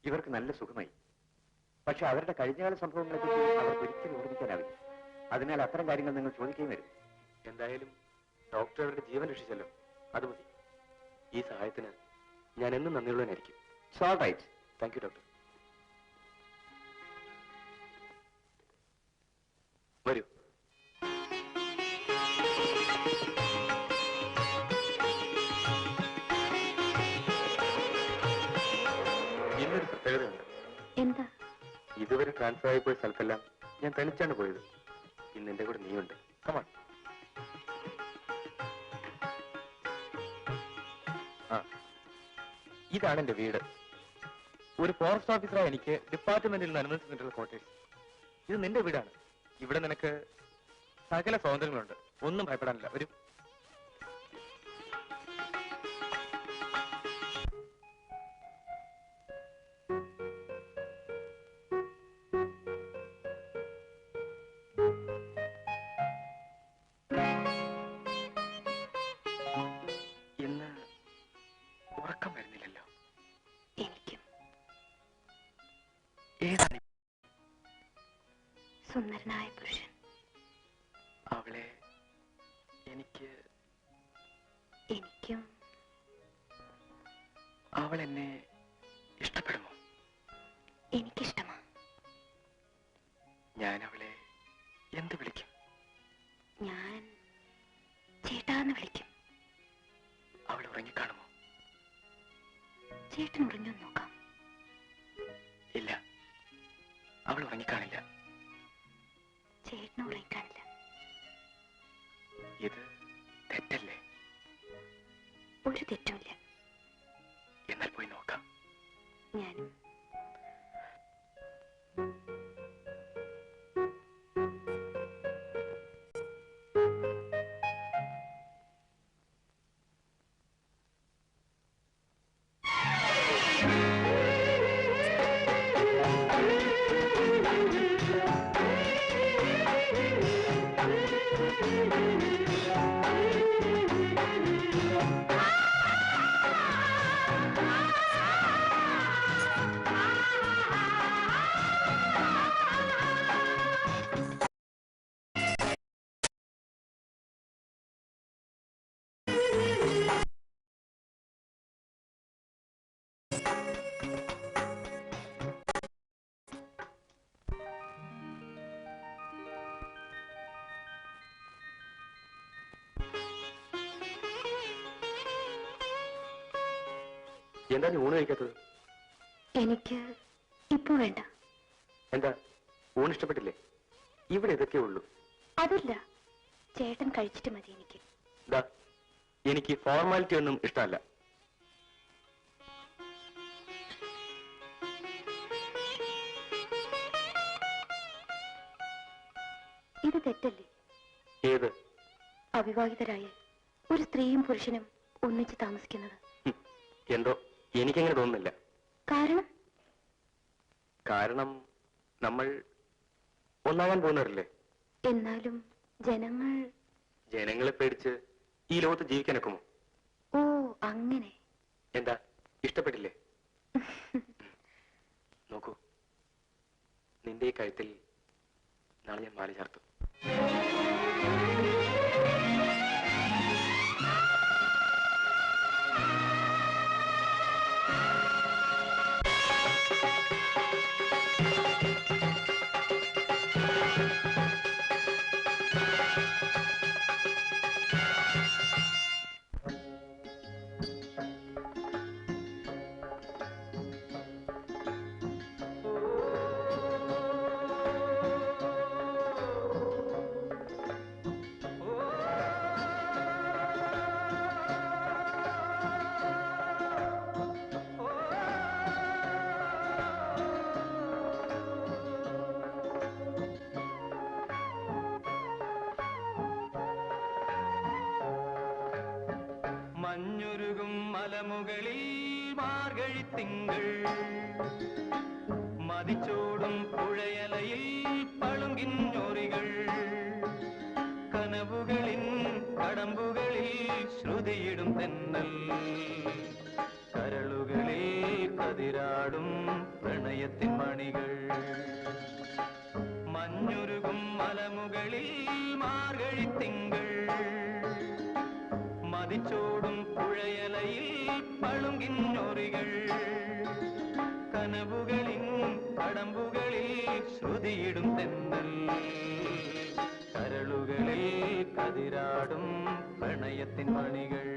ഇവർക്ക് നല്ല സുഖമായി. പക്ഷെ അവരുടെ കഴിഞ്ഞകാല സംഭവങ്ങളെപ്പറ്റി അവർക്ക് ഒരിക്കലും ഓർമ്മിക്കാനാവില്ല. അതിനാൽ അത്തരം കാര്യങ്ങൾ നിങ്ങൾ ചോദിക്കുകയും വരും. എന്തായാലും ഡോക്ടർ അവരുടെ ജീവൻ രക്ഷിച്ചല്ലോ, അത് മതി. ഈ സഹായത്തിന് ഞാൻ എന്നും നന്ദിയുള്ളവനായിരിക്കും. All right. Thank you doctor. വരൂ. ഇന്നൊരു പ്രത്യേകതയുണ്ട്. എന്താ? ഇതുവരെ ട്രാൻസ്ഫർ ആയി പോയ സ്ഥലത്തെല്ലാം ഞാൻ തനിച്ചാണ് പോയത്. ഇന്ന് എന്റെ കൂടെ നീയുണ്ട്. കമാൺ. ഇതാണ് എന്റെ വീട്. ഒരു ഫോറസ്റ്റ് ഓഫീസറായി എനിക്ക് ഡിപ്പാർട്ട്മെന്റിൽ നിന്ന് അനുവദിച്ചിട്ടുള്ള ക്വാർട്ടേഴ്സ്. ഇത് നിന്റെ വീടാണ്. ഇവിടെ നിനക്ക് സകല സ്വാതന്ത്ര്യങ്ങളുണ്ട്. ഒന്നും ഭയപ്പെടാനില്ല. ഒരു ഇന്ന് ഉറക്കം വരുന്നില്ലല്ലോ. എനിക്കും. ഏതാണ് സുന്ദരനായ പുരുഷൻ. അവളെ എനിക്കും. അവൾ എന്നെ ഇഷ്ടപ്പെടുമോ? എനിക്കിഷ്ടമാ. ഞാൻ അവളെ എന്ത് വിളിക്കും? ഞാൻ ചേട്ടാന്ന് വിളിക്കും. അവൾ ഉറങ്ങിക്കാണുമോ? ചേട്ടൻ ഉറങ്ങി നോക്കാം. ഇല്ല, അവൾ ഉറങ്ങിക്കാണില്ല. ചേട്ടന് ഉറങ്ങിക്കാണില്ല. ഇത് തെറ്റല്ലേ? ഒരു തെറ്റുമില്ല. എന്നാൽ പോയി നോക്കാം. ഞാനും. എന്താ നീ ഊണ് കഴിക്കാത്തത്? എനിക്ക് ഇപ്പൊ വേണ്ട. എന്താ ഊണ് ഇഷ്ടപ്പെട്ടില്ലേ? ഇവിടെ ഇതൊക്കെ ഉള്ളൂ. അതില്ല, ചേട്ടൻ കഴിച്ചിട്ട് മതി എനിക്ക്. എനിക്ക് ഫോർമാലിറ്റി ഒന്നും ഇഷ്ടമല്ല. ഇത് തെറ്റല്ലേ? ഏത്? അവിവാഹിതരായ ഒരു സ്ത്രീയും പുരുഷനും ഒന്നിച്ച് താമസിക്കുന്നത്. എന്തോ എനിക്കങ്ങനെ തോന്നുന്നില്ല. കാരണം? കാരണം നമ്മൾ ഒന്നാകാൻ പോകുന്നവരല്ലേ. എന്നാലും ജനങ്ങളെ പേടിച്ച് ഈ ലോകത്ത് ജീവിക്കാനൊക്കുമോ? ഓ, അങ്ങനെ. എന്താ, ഇഷ്ടപ്പെട്ടില്ലേ? നോക്കൂ, നിന്റെ ഈ കഴുത്തിൽ നാളെ ഞാൻ മാല ചാർത്തും. മഞ്ഞുരുകും മലമുകളിൽ മാർഗഴിത്തിങ്കൾ, മതിച്ചോടും പുഴയലയിൽ പളുങ്കിഞ്ഞൊറികൾ, കനവുകളിൻ കടമ്പുകളിൽ ശ്രുതിയിടും തെന്നൽ, കരളുകളിൽ കതിരാടും പ്രണയത്തിൻ മണികൾ. മഞ്ഞുരുകും മലമുകളിൽ മാർഗഴിത്തിങ്കൾ, മതിച്ചോടും പുഴയലയിൽ പളുങ്കിഞ്ഞൊറികൾ, കനവുകളിൻ കടമ്പുകളിൽ ശ്രുതിയിടും തെന്നൽ, കരളുകളിൽ കതിരാടും പ്രണയത്തിൻ മണികൾ.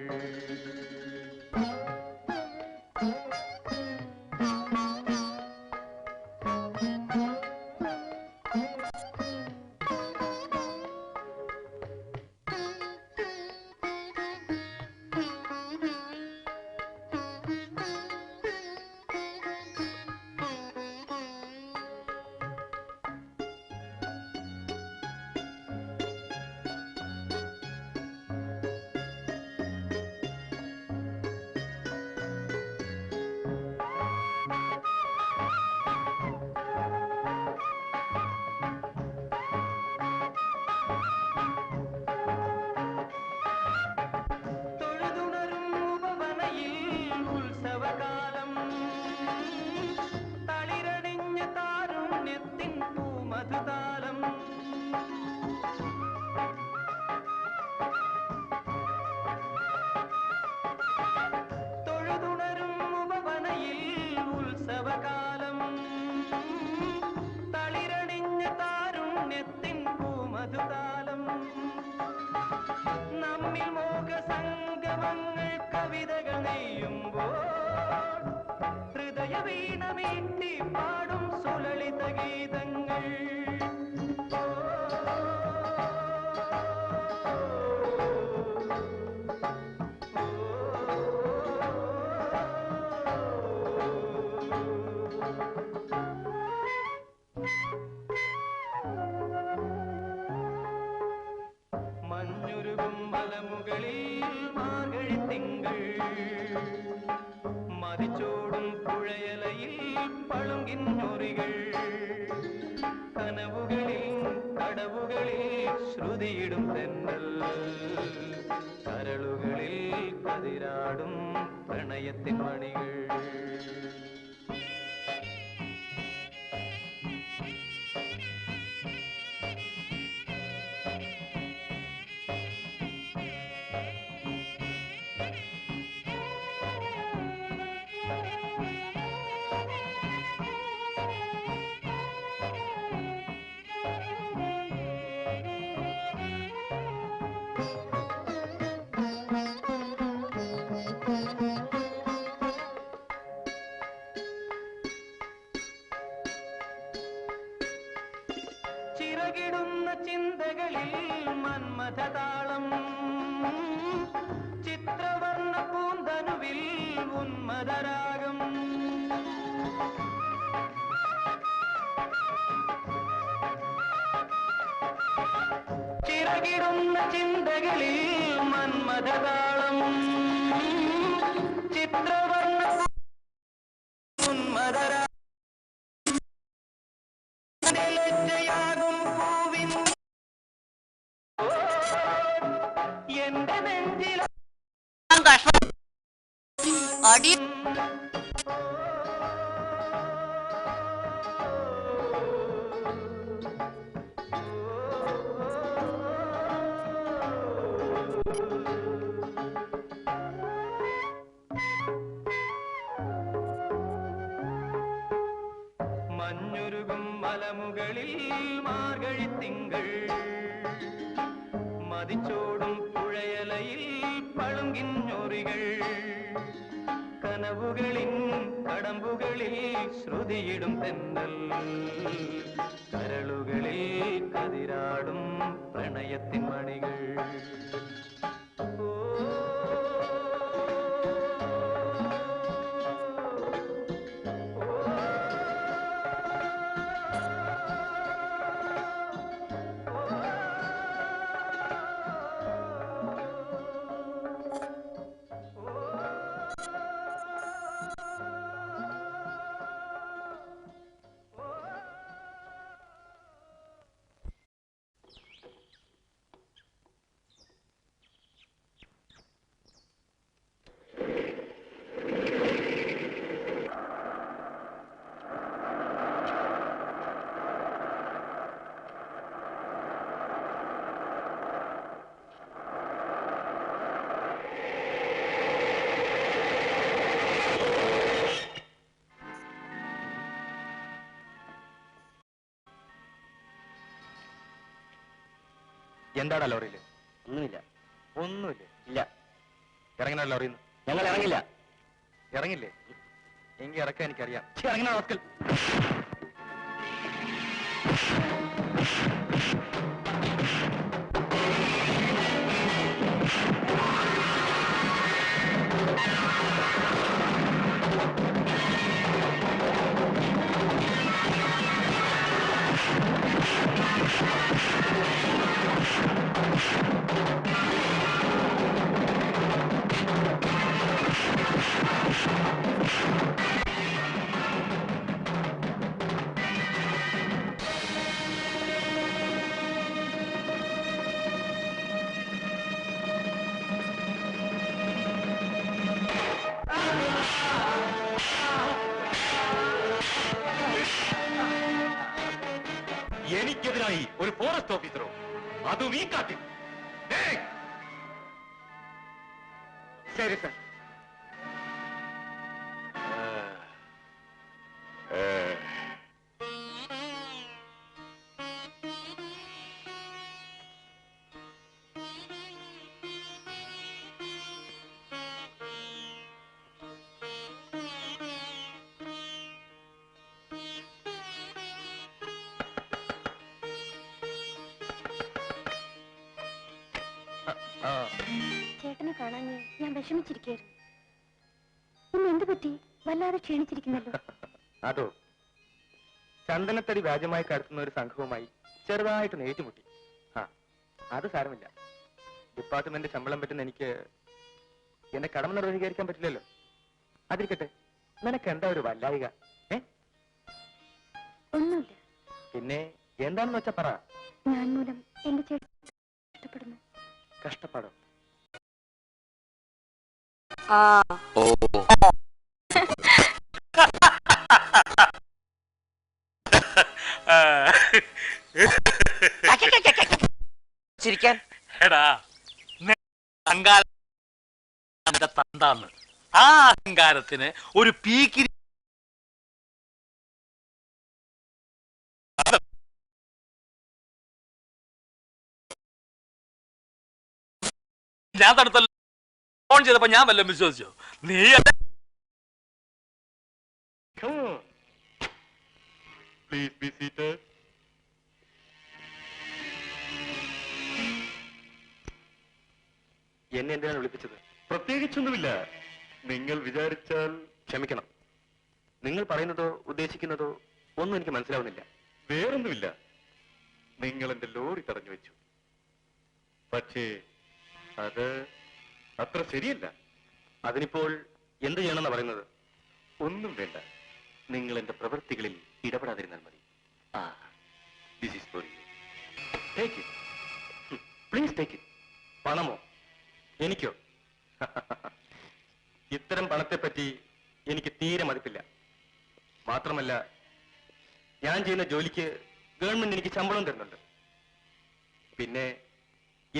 നമ്മിൽ മോഹസംഗമങ്ങൾ കവിതകൾ നെയ്യുമ്പോൾ ഹൃദയ വീണമീട്ടി പാടും സുലളിത ഗീതങ്ങൾ. മഞ്ഞുരുകും മലമുകളിൽ മാർഗഴിത്തിങ്കൾ, മതിച്ചോടും പുഴയലയിൽ പളുങ്കിഞ്ഞൊറികൾ, കനവുകളിൽ കടവുകളിൽ ശ്രുതിയിടും തെന്നൽ, കരളുകളിൽ കതിരാടും പ്രണയത്തിൻ മണികൾ. ചിറകിടുന്ന ചിന്തകളിൽ മന്മഥതാളം ചിത്രവർണ്ണ പൂന്തനുവിൽ ഉന്മദരാഗം ചിറകിടുന്ന ചിന്തകളിൽ മന്മഥതാളം ചിത്രവർണ്ണ ഉന്മദരാഗം ലജ്ജയാകും പൂവിൻ എന്റെ നെഞ്ചിൽ അടി മഞ്ഞുരുകും മലമുകളിൽ മാർഗഴി തിങ്കൾ മതിച്ചോടും പുഴയലയിൽ പളുങ്കിഞ്ഞൊറികൾ കനവുകളിൻ കടമ്പുകളിൽ ശ്രുതിയിടും തെന്നൽ കരളുകളിൽ കതിരാടും പ്രണയത്തിൻ മണികൾ എന്താടാ ലോറിയില്? ഒന്നുമില്ല. ഒന്നുമില്ലേ? ഇല്ല. ഇറങ്ങണ ലോറിയിൽ നിന്ന്? ഞങ്ങൾ ഇറങ്ങില്ല. ഇറങ്ങില്ലേ? എങ്കിൽ ഇറക്കാൻ എനിക്കറിയാം. ഇറങ്ങണ വാസ്കൽ. എനിക്കെതിരായി ഒരു ഫോറസ്റ്റ് ഓഫീസറോ, അതും ഈ കാട്ടിൽ? ശരി സർ. ചേട്ടനെ കാണാൻ ഞാൻ വിഷമിച്ചിരിക്കുകയായിരുന്നു. ഇന്ന് എന്ത് പറ്റി? വല്ലാതെ ക്ഷീണിച്ചിരിക്കുന്നല്ലോ. അതോ, ചന്ദനത്തടി വ്യാജമായി കടത്തുന്ന ഒരു സംഘവുമായി ചെറുതായിട്ട് ഏറ്റുമുട്ടി. അത് സാരമില്ല. ഡിപ്പാർട്ട്മെന്റ് ശമ്പളം പറ്റുന്ന എനിക്ക് എന്റെ കടമ നിർവഹിക്കാൻ പറ്റില്ലല്ലോ. അതിരിക്കട്ടെ, നിനക്ക് എന്താ ഒരു വല്ലായിക? ഒന്നുമില്ല. പിന്നെ എന്താണെന്ന് വെച്ചാ പറ. ഞാൻ മൂലം എന്റെ ചേട്ടൻ കഷ്ടപ്പെടുന്നു. കഷ്ടപ്പാടോ? ചിരിക്കാൻ എടാ, തന്താന്ന് ആ അഹങ്കാരത്തിന് ഒരു പീക്കിരി ഞാൻ തടുത്തല്ലോ. ഫോൺ ചെയ്തപ്പോ ഞാൻ വല്ലതും വിശ്വസിച്ചോ? നീ Please be seated. എന്നെ എന്തിനാണ് വിളിപ്പിച്ചത്? പ്രത്യേകിച്ചൊന്നുമില്ല. നിങ്ങൾ വിചാരിച്ചാൽ. ക്ഷമിക്കണം, നിങ്ങൾ പറയുന്നതോ ഉദ്ദേശിക്കുന്നതോ ഒന്നും എനിക്ക് മനസ്സിലാവുന്നില്ല. വേറൊന്നുമില്ല. നിങ്ങൾ എന്റെ ലോറി തടഞ്ഞു വെച്ചു. പക്ഷേ അത് അത്ര ശരിയല്ല. അതിനിപ്പോൾ എന്ത് ചെയ്യണമെന്നാ പറയുന്നത്? ഒന്നും വേണ്ട. നിങ്ങൾ എന്റെ പ്രവൃത്തികളിൽ ഇടപെടാതിരുന്നാൽ മതി. This is for you. Take it, please take it. പണമോ? എനിക്കോ? ഇത്തരം പണത്തെപ്പറ്റി എനിക്ക് തീരെ മതിപ്പില്ല. മാത്രമല്ല, ഞാൻ ചെയ്യുന്ന ജോലിക്ക് ഗവൺമെന്റ് എനിക്ക് ശമ്പളം തരുന്നുണ്ട്. പിന്നെ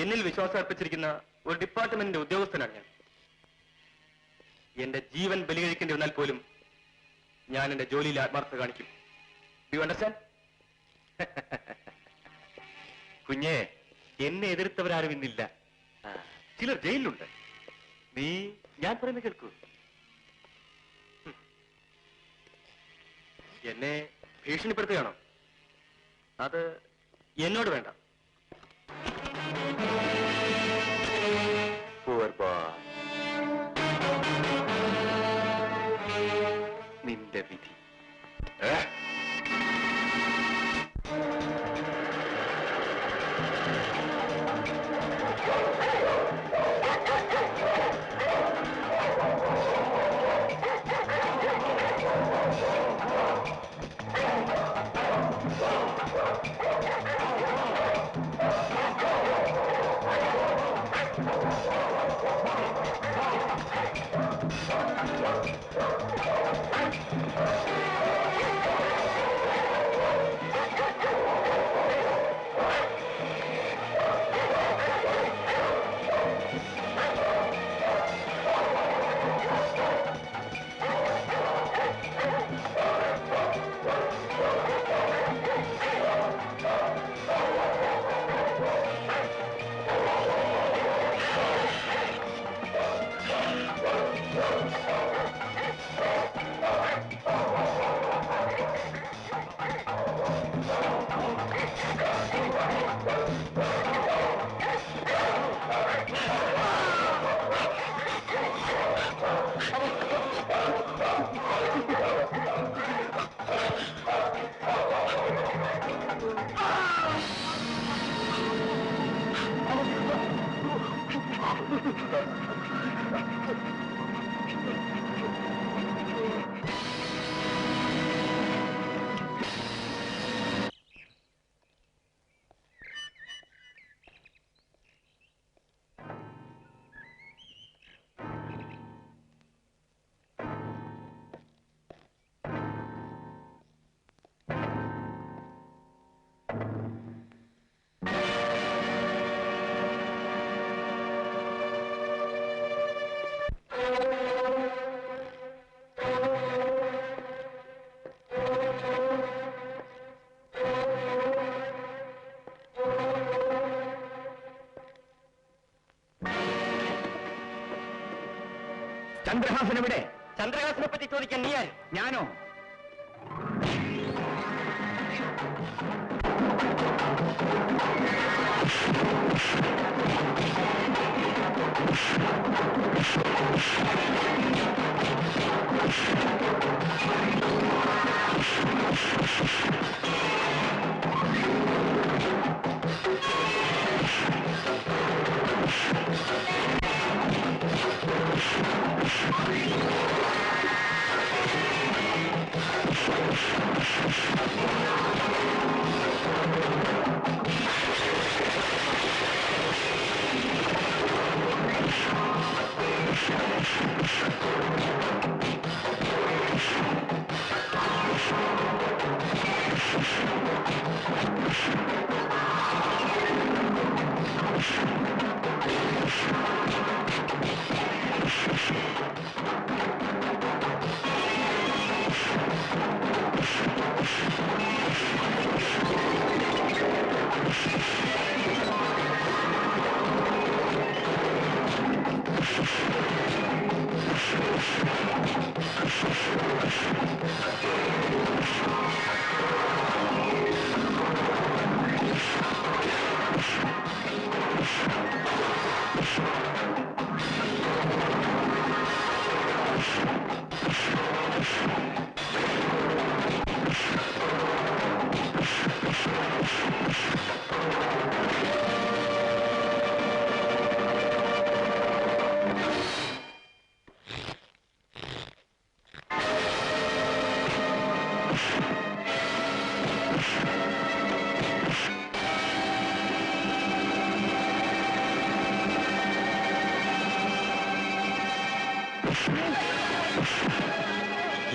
എന്നിൽ വിശ്വാസം അർപ്പിച്ചിരിക്കുന്ന ഒരു ഡിപ്പാർട്ട്മെന്റിന്റെ ഉദ്യോഗസ്ഥനാണ് ഞാൻ. എന്റെ ജീവൻ ബലികഴിക്കേണ്ടി വന്നാൽ പോലും ഞാൻ എന്റെ ജോലിയിൽ ആത്മാർത്ഥത കാണിക്കും. Do you understand? കുഞ്ഞെ, എന്നെ എതിർത്തവരാരും ഇന്നില്ല. ചിലർ ജയിലിലുണ്ട്. നീ ഞാൻ പറയുന്നത് കേൾക്കൂ. എന്നെ ഭീഷണിപ്പെടുത്തുകയാണോ? അത് എന്നോട് വേണ്ട. Poor boy. നിന്റെ വിധി. ചന്ദ്രഹാസൻ എവിടെ? ചന്ദ്രഹാസനെ പറ്റി ചോദിക്കാൻ നീ ആര്? ഞാനോ?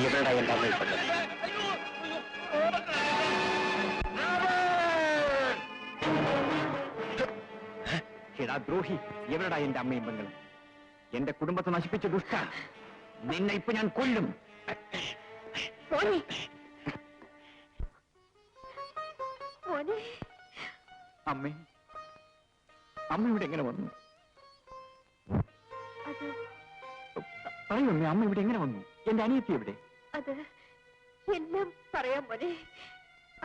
എവിടെടാ എന്റെ അമ്മ ഇപ്പൊ? എടാ ദ്രോഹി, എവിടെടാ എന്റെ അമ്മയും പെങ്ങളും? എന്റെ കുടുംബത്തെ നശിപ്പിച്ച ദുഷ്ട, നിന്നെ ഇപ്പൊ ഞാൻ കൊല്ലും. അമ്മേ, അമ്മ ഇവിടെ എങ്ങനെ വന്നു? പറയൂ, അമ്മ ഇവിടെ എങ്ങനെ വന്നു? എന്റെ അനിയത്തി എവിടെ? അത് എല്ലാം പറയാം മോനെ.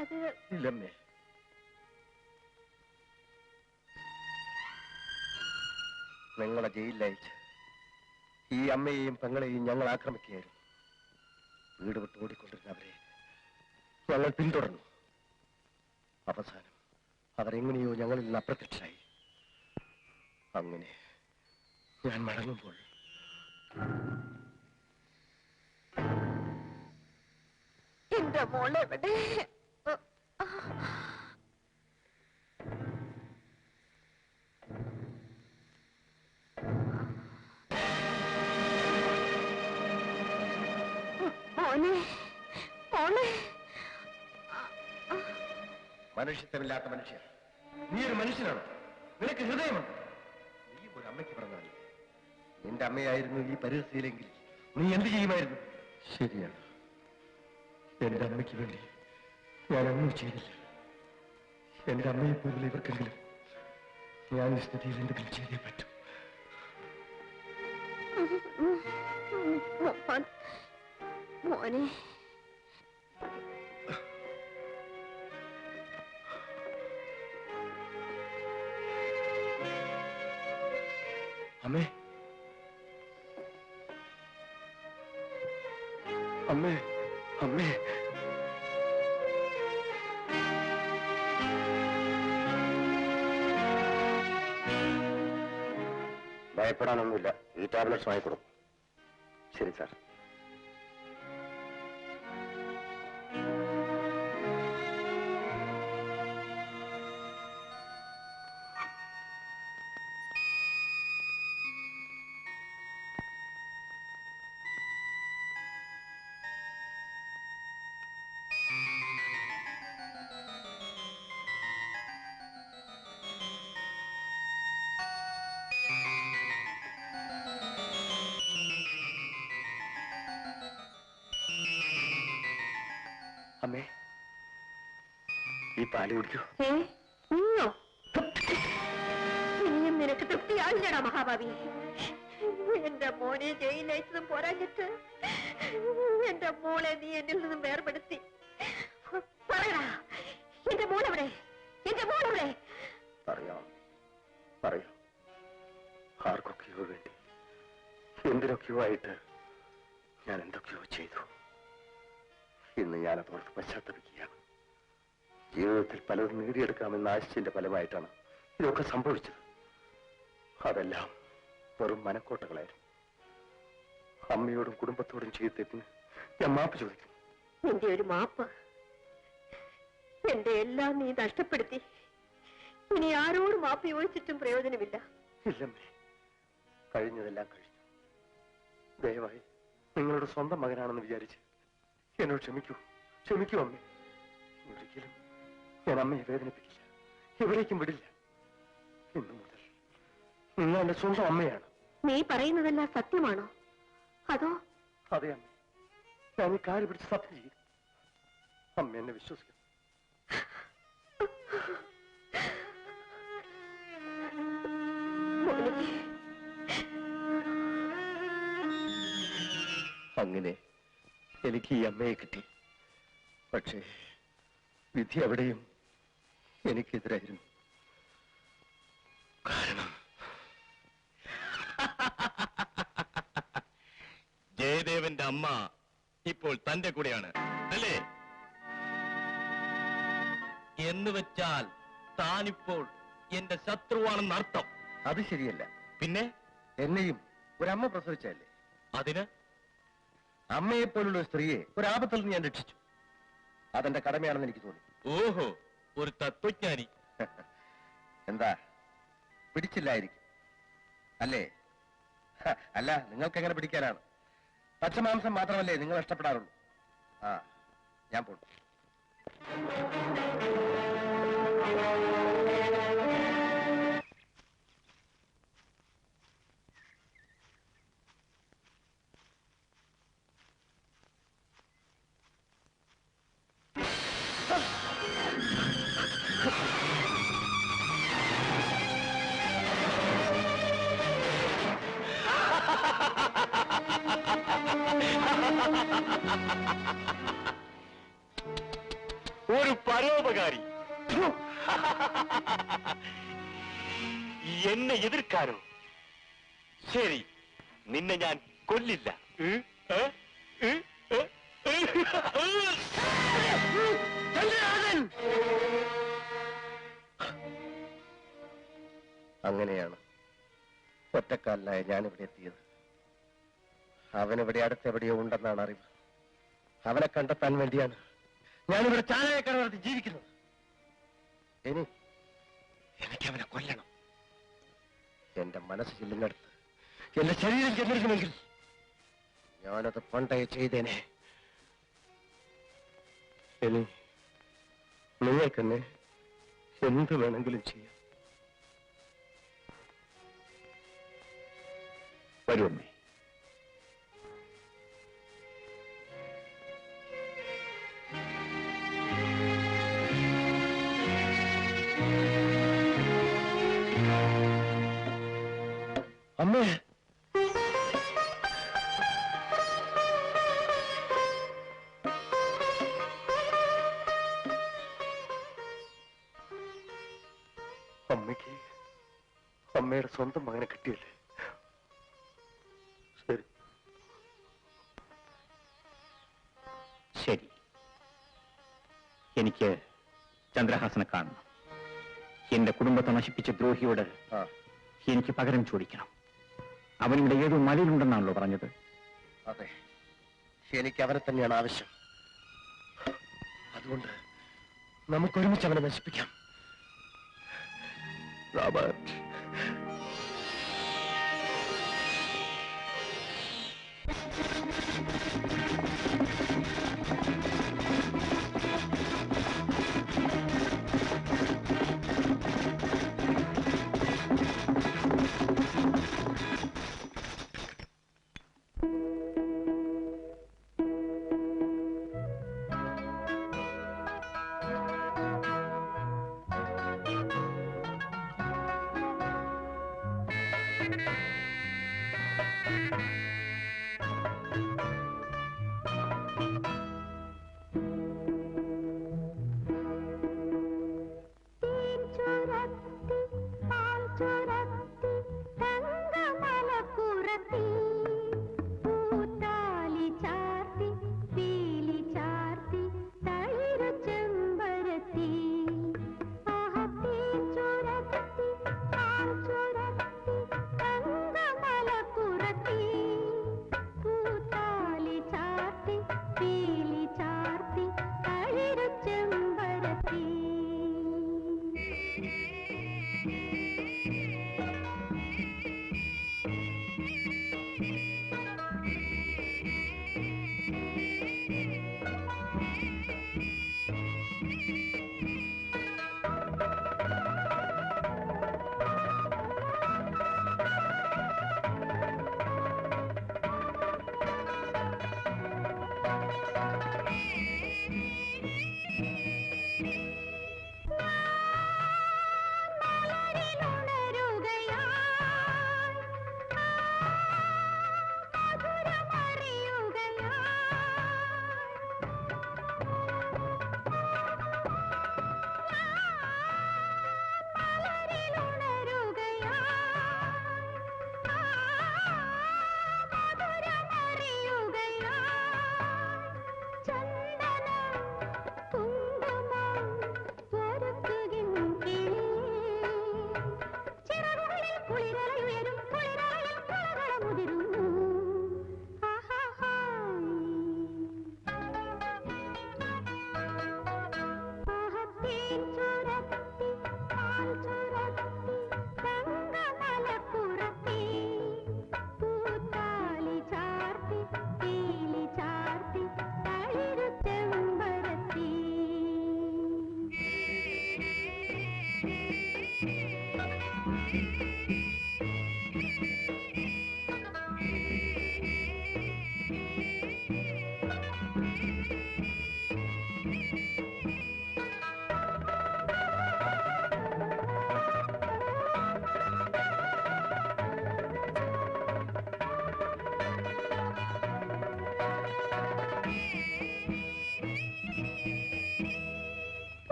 അത് ഇല്ലമ്മേ. നിങ്ങളെ ജയിലിലയച്ച് ഈ അമ്മയെയും പെങ്ങളെയും ഞങ്ങൾ ആക്രമിക്കുകയായിരുന്നു. വീട് വിട്ട് ഓടിക്കൊണ്ടിരുന്നവരെ ഞങ്ങൾ പിന്തുടർന്നു. അവസാനം അവരെങ്ങനെയോ ഞങ്ങളിൽ നിന്ന് അപ്രത്യക്ഷരായി. അങ്ങനെ ഞാൻ മടങ്ങുമ്പോൾ എന്റെ മോളെവിടെ? മോനെ, മോനെ. മനുഷ്യത്വമില്ലാത്ത മനുഷ്യൻ, നീ ഒരു മനുഷ്യനാണ്. നിനക്ക് ഹൃദയമുണ്ട്. നീ ഒരു അമ്മയ്ക്ക് പറഞ്ഞതല്ലേ? നിന്റെ അമ്മയായിരുന്നു ഈ പരിസ്ഥിതിയിലെങ്കിൽ നീ എന്ത് ചെയ്യുമായിരുന്നു? ശരിയാണ്, എന്റെ അമ്മയ്ക്ക് വേണ്ടി ഞാനൊന്നും ചെയ്തില്ല. എന്റെ അമ്മയെ പോലുള്ള ഇവർക്കെങ്കിലും ഞാൻ ഈ സ്ഥിതിയിൽ എന്തെങ്കിലും ചെയ്തേ പറ്റൂ. മോനെ, അമ്മേ, അമ്മേ, അമ്മേ. ഭയപ്പെടാനൊന്നുമില്ല. ഈ ടാബ്ലറ്റ്സ് വാങ്ങിക്കൊടുക്കും. ശരി സാർ. അമ്മേ, ഈ പാല് കുടിക്കൂ. നീയോ? ഇനിയും നിനക്ക് തൃപ്തിയായില്ലടാ മഹാഭാവി. എന്റെ മോനെ ജയിലയച്ചതും പോരാഞ്ഞിട്ട് എന്റെ മോളെ നീ എന്നിൽ നിന്നും വേർപെടുത്തി. പറയടാ, എന്റെ മോളെവിടെ? എന്റെ മോളെവിടെ? പറയാം, പറയൂ. ആർക്കൊക്കെയോ വേണ്ടി, എന്തിനൊക്കെയോ ആയിട്ട് ഞാൻ എന്തൊക്കെയോ ചെയ്തു. ഇന്ന് ഞാനതോർത്ത് പശ്ചാത്തപിക്കുകയാണ്. ജീവിതത്തിൽ പലതും നേടിയെടുക്കാമെന്ന ആശയത്തിന്റെ ഫലമായിട്ടാണ് ഇതൊക്കെ സംഭവിച്ചത്. അതെല്ലാം വെറും മനക്കോട്ടകളായിരുന്നു. അമ്മയോടും കുടുംബത്തോടും ചെയ്ത തെറ്റിന് ഞാൻ മാപ്പ് ചോദിക്കുന്നു. നിന്റെ ഒരു മാപ്പ്? എന്റെ എല്ലാം നീ നഷ്ടപ്പെടുത്തി. ഇനി ആരോട് മാപ്പ് ചോദിച്ചിട്ടും പ്രയോജനമില്ല. ഇല്ലമ്മേ, കഴിഞ്ഞതെല്ലാം കഴിഞ്ഞു. ദയവായി നിങ്ങളുടെ സ്വന്തം മകനാണെന്ന് വിചാരിച്ച് എന്നോട് ക്ഷമിക്കൂ. ക്ഷമിക്കൂ അമ്മേ. ഒരിക്കലും ഞാൻ അമ്മയെ വേദനിപ്പിക്കില്ല, എവിടേക്കും വിടില്ല. ഇന്നു മുതൽ നിങ്ങൾ എന്റെ സ്വന്തം അമ്മയാണ്. നീ പറയുന്നതെല്ലാം സത്യമാണോ? അതോ? അതെ അമ്മേ, ഞാൻ ഈ കാര്യം പിടിച്ച് സത്യം ചെയ്യും. അമ്മ എന്നെ വിശ്വസിക്കണം. അങ്ങനെ എനിക്ക് ഈ അമ്മയെ കിട്ടി. പക്ഷേ വിധി അവിടെയും എനിക്കെതിരായിരുന്നു. കാരണം ജയദേവന്റെ അമ്മ ഇപ്പോൾ തന്റെ കൂടെയാണ്, അല്ലേ? എന്ന് വെച്ചാൽ താനിപ്പോൾ എന്റെ ശത്രുവാണെന്ന് അർത്ഥം. അത് ശരിയല്ല. പിന്നെ എന്നെയും ഒരമ്മ പ്രസവിച്ചല്ലേ? അതിന് അമ്മയെ പോലുള്ള ഒരു സ്ത്രീയെ ഒരാപത്തിൽ നിന്ന് ഞാൻ രക്ഷിച്ചു. അതെന്റെ കടമയാണെന്ന് എനിക്ക് തോന്നി. ഓഹോ, ഒരു തത്വജ്ഞാനി. എന്താ, പിടിച്ചില്ലായിരിക്കും അല്ലേ? അല്ല, നിങ്ങൾക്ക് എങ്ങനെ പിടിക്കാനാണ്? പച്ചമാംസം മാത്രമല്ലേ നിങ്ങൾ ഇഷ്ടപ്പെടാറുള്ളൂ. ആ, ഞാൻ പോണു. ഒരു പരോപകാരി എന്നെ എതിർക്കാനോ? ശരി, നിന്നെ ഞാൻ കൊല്ലില്ല. അങ്ങനെയാണ് ഒറ്റക്കാലിലായ ഞാനിവിടെ എത്തിയത്. അവനിവിടെ അടുത്തെവിടെയോ ഉണ്ടെന്നാണ് അറിവ്. അവനെ കണ്ടെത്താൻ വേണ്ടിയാണ് ഞാനിവിടെ ചാലകക്കട നടത്തി ജീവിക്കുന്നത്. എനിക്ക് അവനെ കൊല്ലണം. എന്റെ മനസ്സ് ചെല്ലുന്നിടത്ത് എന്റെ ശരീരം ചെന്നിരിക്കുമെങ്കിൽ ഞാനത് പണ്ടേ ചെയ്തേനെ. ഇനി നിങ്ങൾക്കെന്നെ എന്ത് വേണമെങ്കിലും ചെയ്യാം. വരുമേ. അമ്മേ, അമ്മയ്ക്ക് അമ്മയുടെ സ്വന്തം മകനെ കിട്ടിയല്ലേ? ശരി ശരി, എനിക്ക് ചന്ദ്രഹാസനെ കാണണം. എന്റെ കുടുംബത്തെ നശിപ്പിച്ച ദ്രോഹിയോട് എനിക്ക് പകരം ചോദിക്കണം. അവനിവിടെ ഏതോ മലയിലുണ്ടെന്നാണല്ലോ പറഞ്ഞത്. അതെ, എനിക്ക് അവനെ തന്നെയാണ് ആവശ്യം. അതുകൊണ്ട് നമുക്ക് ഒരുമിച്ച് അവനെ നശിപ്പിക്കാം. റോബർട്ട്,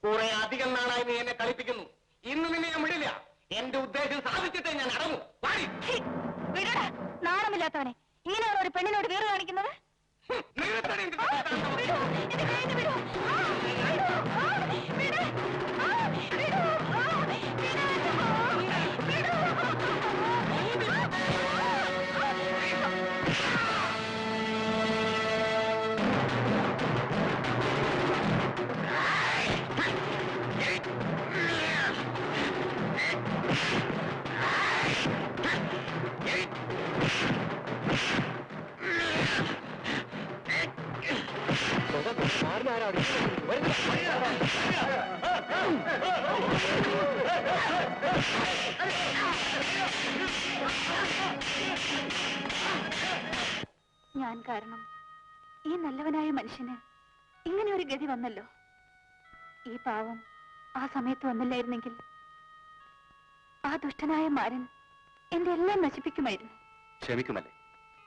കുറെ അധികം നാളായി നീ എന്നെ കളിപ്പിക്കുന്നു. ഇന്ന് നിന്നെ ഞാൻ വിടില്ല. എന്റെ ഉദ്ദേശം സാധിച്ചിട്ടേ ഞാൻ അടങ്ങൂ. നാണമില്ലാത്തവനെ, ഇങ്ങനെയാണ് ഒരു പെണ്ണിനോട് വീറ് കാണിക്കുന്നത്? ഞാൻ കാരണം ഈ നല്ലവനായ മനുഷ്യന് ഇങ്ങനെ ഒരു ഗതി വന്നല്ലോ. ഈ പാവം ആ സമയത്ത് വന്നില്ലായിരുന്നെങ്കിൽ ആ ദുഷ്ടനായ മാരൻ എന്റെ എല്ലാം നശിപ്പിക്കുമായിരുന്നു. ക്ഷമിക്കുമല്ലേ,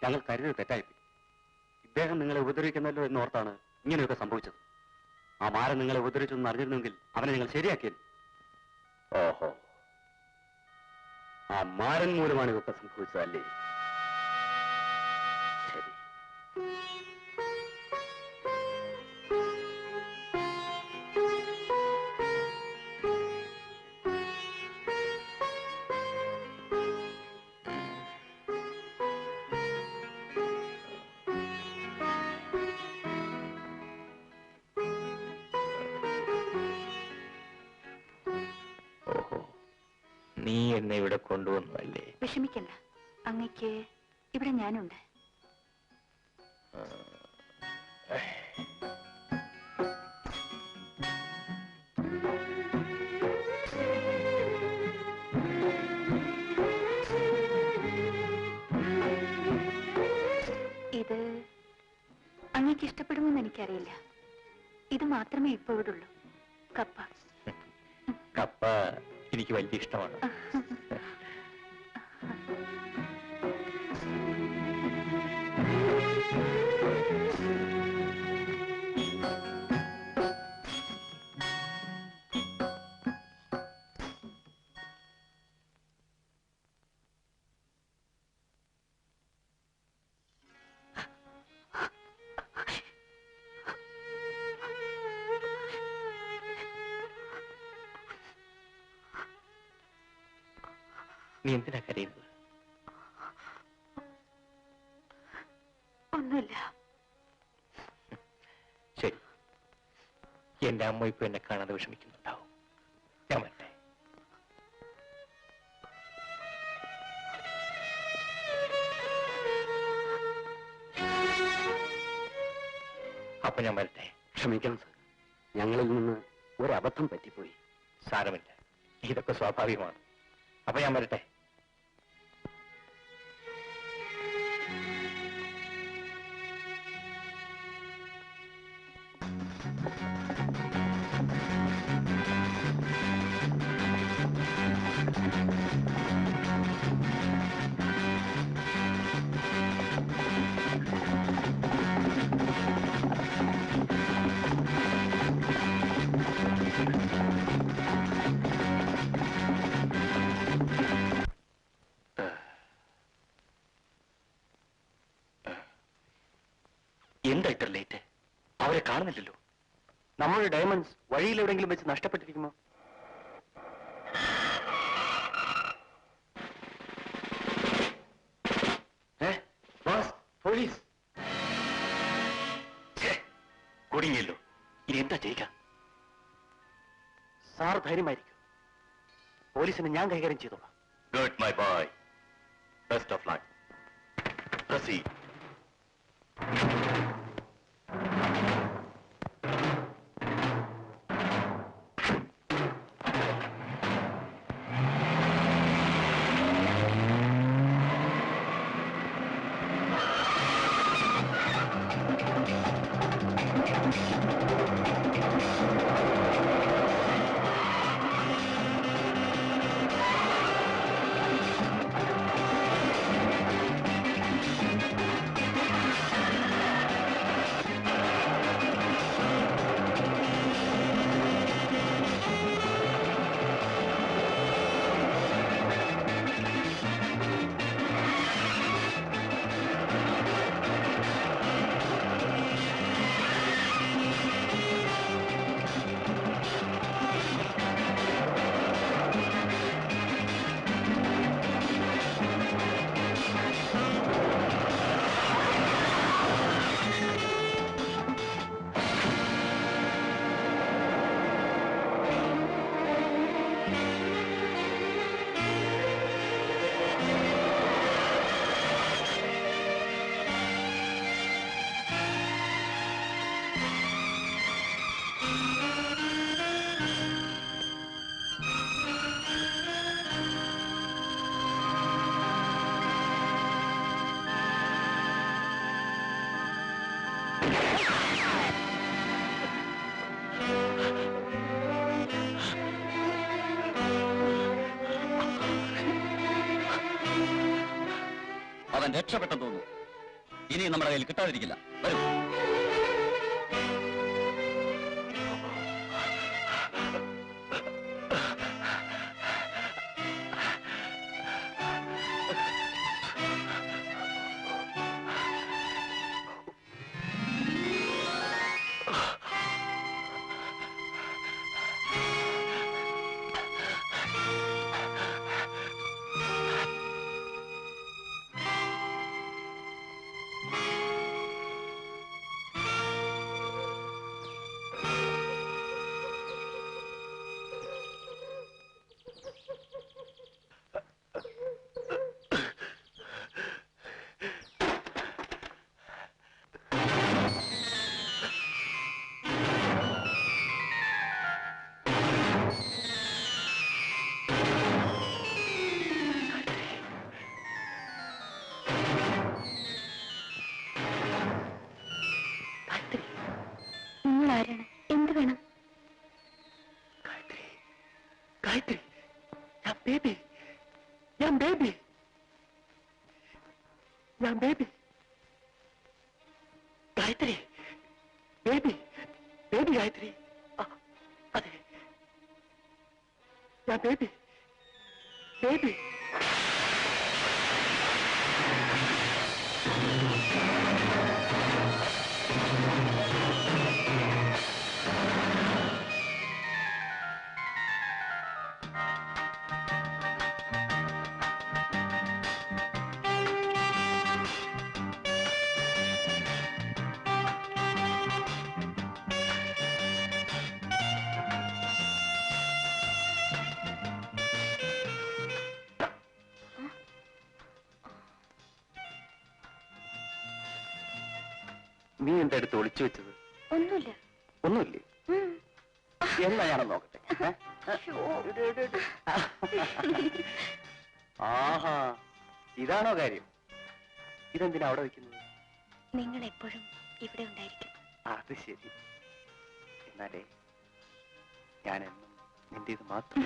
ഞങ്ങൾ കരുതൽ തെറ്റായിപ്പോയി. ഇദ്ദേഹം നിങ്ങളെ ഉപദ്രവിക്കുന്നല്ലോ എന്നോർത്താണ് ഇങ്ങനെയൊക്കെ സംഭവിച്ചത്. ആ മാരൻ നിങ്ങളെ ഉപദ്രവിച്ചെന്ന് അറിഞ്ഞിരുന്നെങ്കിൽ അവനെ നിങ്ങൾ ശരിയാക്കിയത്. ഓഹോ, ആ മാരൻ മൂലമാണ് ഇതൊക്കെ സംഭവിച്ചതല്ലേ? ശരി. നീ എന്നെ ഇവിടെ കൊണ്ടുവന്നല്ലേ? വിഷമിക്കണ്ട, അങ്ങയ്ക്ക് ഇവിടെ ഞാനുണ്ട്. ഇത് അങ്ങയ്ക്ക് ഇഷ്ടപ്പെടുമെന്ന് എനിക്കറിയില്ല. ഇത് മാത്രമേ ഇപ്പൊ ഇവിടെ ഉള്ളൂ. കപ്പ. കപ്പ എനിക്ക് വലിയ ഇഷ്ടമാണ്. നീ എന്തിനാ കരയുന്നത്? ഒന്നുമില്ല. ശരി, എന്റെ അമ്മ ഇപ്പൊ എന്നെ കാണാതെ വിഷമിക്കുന്നുണ്ടാവും. ഞാൻ വരട്ടെ. അപ്പൊ ഞാൻ വരട്ടെ. ക്ഷമിക്കണം സർ, ഞങ്ങളിൽ നിന്ന് ഒരബദ്ധം പറ്റിപ്പോയി. സാരമില്ല, ഇതൊക്കെ സ്വാഭാവികമാണ്. അപ്പൊ ഞാൻ വരട്ടെ. എന്താ ഇത്ര ലേറ്റ്? അവരെ കാണുന്നില്ലല്ലോ. നമ്മുടെ ഡയമണ്ട്സ് വഴിയിൽ എവിടെയെങ്കിലും വെച്ച് നഷ്ടപ്പെട്ടിരിക്കുമോ? പോലീസ് കുടുങ്ങിയല്ലോ. ഇനി എന്താ ചെയ്യുക? സാർ ധൈര്യമായിരിക്കും. പോലീസിനെ ഞാൻ കൈകാര്യം ചെയ്തോളാം. Good, my boy. Best of luck. Proceed. അവൻ രക്ഷപ്പെട്ടെന്ന് തോന്നുന്നു. ഇനി നമ്മുടെ കയ്യിൽ കിട്ടാതിരിക്കില്ല. വരൂ. നിങ്ങളാരാണ്? എന്ത് വേണം? ഗായത്രി, ഞാൻ ബേബി. ഗായത്രി, ബേബി ഗായത്രി. അതെ, ഞാൻ ബേബി. നീ എന്റെ അടുത്ത് ഒളിച്ചു വെച്ചത്? ഒന്നുമില്ല. ഒന്നുമില്ലേ? എന്നാ ഞാനൊന്ന് നോക്കട്ടെ. ആഹാ, ഇതാണോ കാര്യം? ഇതെന്തിനാ അവിടെ വെക്കുന്നത്? നിങ്ങൾ എപ്പോഴും ഇവിടെ ഉണ്ടായിരിക്കും. അത് ശരി. എന്നാലേ ഞാനെന്നും നിന്റേത് മാത്രം.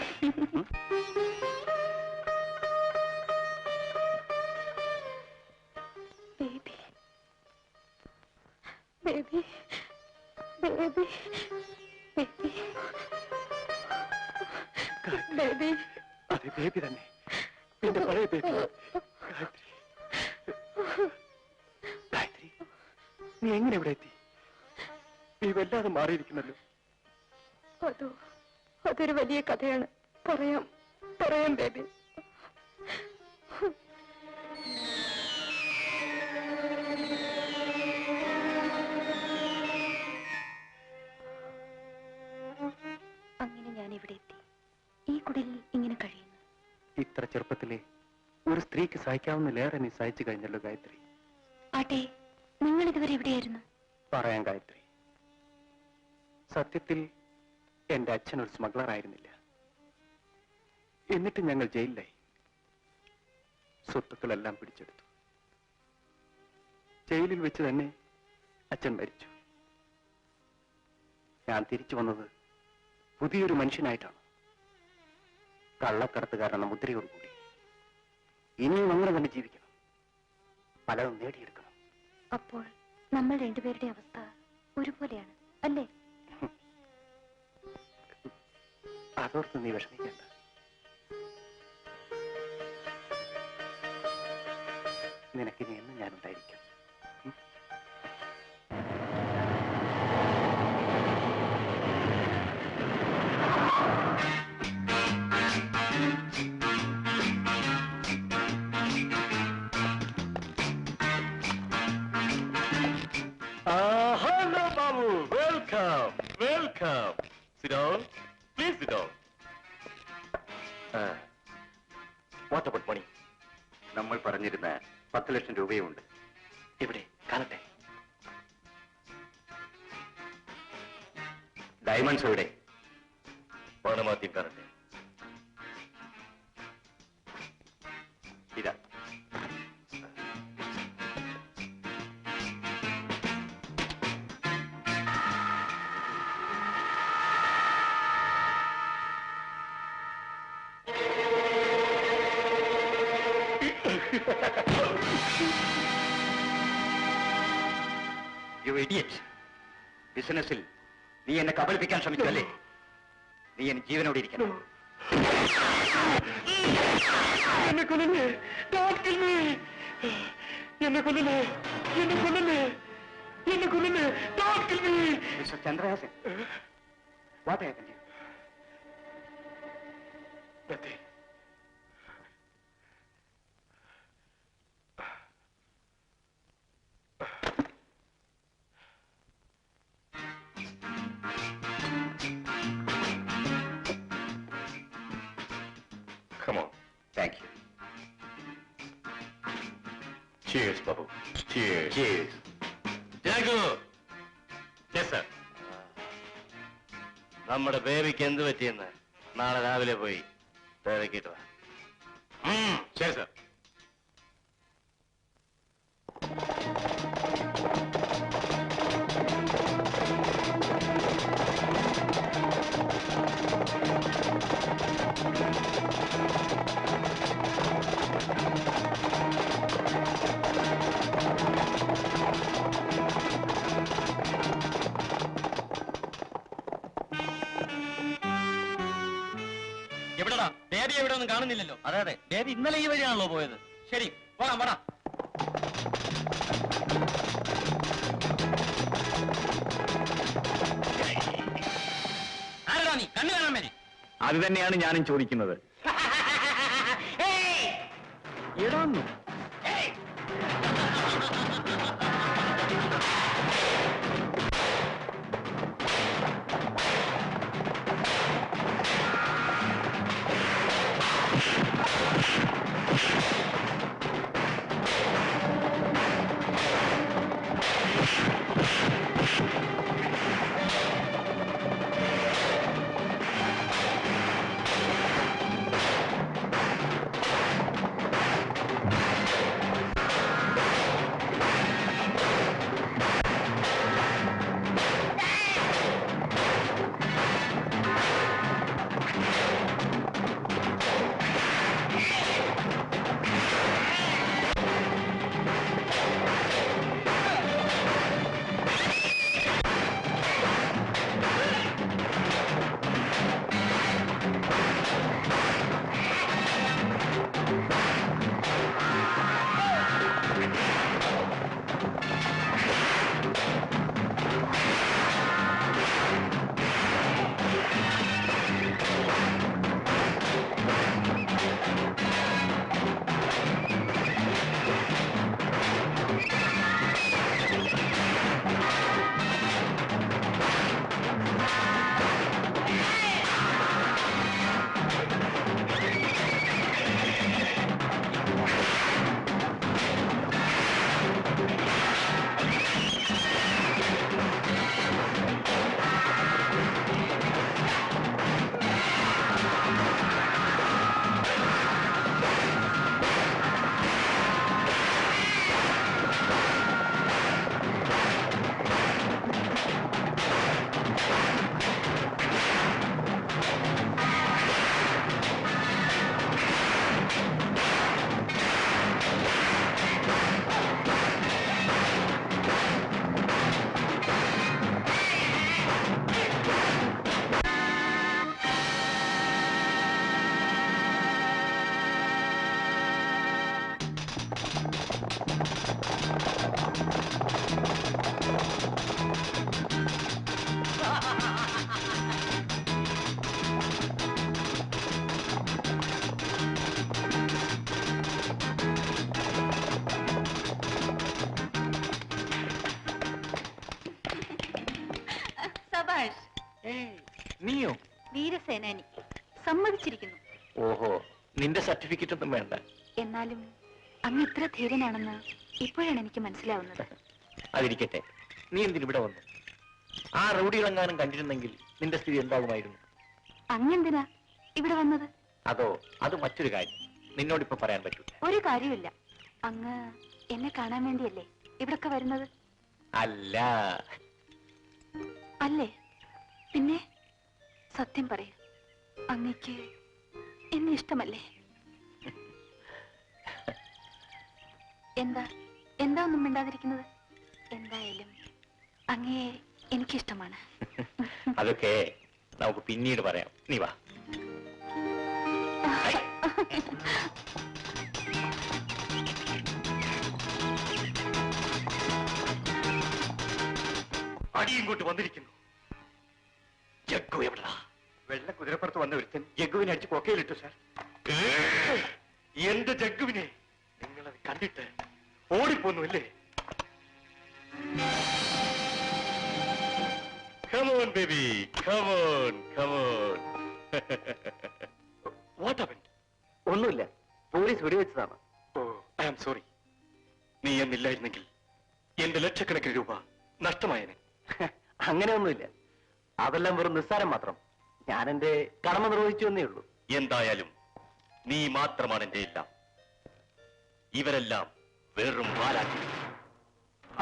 Baby, baby, baby, baby. അതെ, ബേബി തന്നെ. എന്റെ പഴയ ബേബി. ഗായത്രി, നീ എങ്ങനെ ഇവിടെ എത്തി? നീ വല്ലാതെ മാറിയിരിക്കുന്നല്ലോ. അതൊരു വലിയ കഥയാണ്. പറയാം ബേബി. അങ്ങനെ ഞാൻ ഇവിടെ എത്തി. ഈ കുടിലിൽ ഇങ്ങനെ കഴിയുന്നു. ഇത്ര ചെറുപ്പത്തിലെ ഒരു സ്ത്രീക്ക് സഹിക്കാവുന്നതിലേറെ നീ സഹിച്ചു കഴിഞ്ഞല്ലോ ഗായത്രി. ആട്ടെ, നിങ്ങൾ ഇതുവരെ എവിടെയായിരുന്നു? പറയാൻ ഗായത്രി, സത്യത്തിൽ എന്റെ അച്ഛൻ ഒരു സ്മഗ്ലർ ആയിരുന്നില്ല. എന്നിട്ട് ഞങ്ങൾ ജയിലിലായി. സ്വത്തുക്കളെല്ലാം പിടിച്ചെടുത്തു. ജയിലിൽ വെച്ച് തന്നെ അച്ഛൻ മരിച്ചു. ഞാൻ തിരിച്ചു വന്നത് പുതിയൊരു മനുഷ്യനായിട്ടാണ്, കള്ളക്കടത്തുകാരെന്ന മുദ്രയോടുകൂടി. ഇനിയും അങ്ങനെ തന്നെ ജീവിക്കണം, പലതും നേടിയെടുക്കണം. അപ്പോൾ നമ്മൾ രണ്ടുപേരുടെ അവസ്ഥ ഒരുപോലെയാണ് അല്ലേ? അതോർത്ത് നീ വിഷമിക്കേണ്ട. നിനക്കിനി എന്ന് ഞാനുണ്ടായിരിക്കാം. Hello, Babu. Welcome. Welcome. Sit down. Please sit down. What about money? നമ്മൾ പറഞ്ഞിരുന്ന 10 ലക്ഷം രൂപയുണ്ട്. എവിടെ കാണട്ടെ? ഡയമണ്ട്സ് എവിടെ? പണമാദ്യം കാണട്ടെ. ഇതാ. You idiot. ബിസിനസ്സിൽ നീ എന്നെ കബളിപ്പിക്കാൻ ശ്രമിച്ചു അല്ലേ? നീ എന്നെ ജീവനോടെ ഇരിക്കണം. എന്നെ കൊല്ലല്ലേ! Don't kill me! എന്നെ കൊല്ലല്ലേ! എന്നെ കൊല്ലല്ലേ! എന്നെ കൊല്ലല്ലേ! Don't kill me! Mister Chandrahasan, what happened? Nothing. Come on. Thank you. Cheers, Babu. Cheers. Cheers. Jago. Yes, sir. നമ്മുടെ ബേബിക്ക് എന്ത് പറ്റിയെന്ന് നാളെ രാവിലെ പോയി തിരക്കിട്ട് വാ. ശരി സർ. എവിടെടാ ബേബി? എവിടെ ഒന്നും കാണുന്നില്ലല്ലോ. അതെ അതെ, ബേബി ഇന്നലെ ഈ വഴിയാണല്ലോ പോയത്. ശരി, പോടാ പോടാ. ആരടാ നീ? കണ്ണു കാണാൻ വേണ്ടി. അത് തന്നെയാണ് ഞാനും ചോദിക്കുന്നത്. എടാന്നു നീയോ? വീരസേനാനി. സമ്മതിച്ചിരിക്കുന്നു. ഓഹോ, നിന്റെ സർട്ടിഫിക്കറ്റ് ഒന്നും വേണ്ട. എന്നാലും അങ്ങ് ഇത്ര ധീരനാണെന്ന് ഇപ്പോഴാണ് എനിക്ക് മനസ്സിലാവുന്നത്. അതിരിക്കട്ടെ, നീ എന്തിനിവിടെ വന്നു? ആ റൗഡികളെങ്ങാനും കണ്ടിരുന്നെങ്കിൽ നിന്റെ സ്ഥിതി എന്താകുമായിരുന്നു? അങ്ങെന്തിനാ ഇവിടെ വന്നത്? അതോ, അത് മറ്റൊരു കാര്യം. നിന്നോടിപ്പോ പറയാൻ പറ്റൂല. ഒരു കാര്യമില്ല. അങ്ങ് എന്നെ കാണാൻ വേണ്ടിയല്ലേ ഇവിടൊക്കെ വരുന്നത്? അല്ല. അല്ലേ? പിന്നെ സത്യം പറയൂ, അങ്ങക്ക് എന്നെ ഇഷ്ടമല്ലേ? എന്താ എന്താ ഒന്നും മിണ്ടാതിരിക്കുന്നത്? എന്തായാലും അങ്ങയെ എനിക്കിഷ്ടമാണ്. അതൊക്കെ നമുക്ക് പിന്നീട് പറയാം. നീ വാ. അടി ഇങ്ങോട്ട് വന്നിരിക്കുന്നു. ജഗ്ഗു എവിടാ? വെള്ള കുതിരപ്പുറത്ത് വന്ന ഒരുത്തൻ ജഗ്ഗുവിനെ അടിച്ച് കൊക്കയിലിട്ടു സാർ. എന്റെ ജഗ്ഗുവിനെ നിങ്ങളത് കണ്ടിട്ട് ഓടിപ്പോന്നു അല്ലേ? Come on, baby. Come on, come on. What happened? ഒന്നുമില്ല, police വെടിവെച്ചതാണ്. Oh, I am sorry. നീ എന്നില്ലായിരുന്നെങ്കിൽ എന്റെ ലക്ഷക്കണക്കിന് രൂപ നഷ്ടമായേനെ. അങ്ങനെയൊന്നുമില്ല, അതെല്ലാം വെറും നിസ്സാരം മാത്രം. ഞാൻ എന്റെ കടമ നിർവഹിച്ചു എന്നേ ഉള്ളൂ. എന്തായാലും നീ മാത്രമാണ് എന്റെ എല്ലാം. ഇവരെല്ലാം വെറും വാലാട്ടി,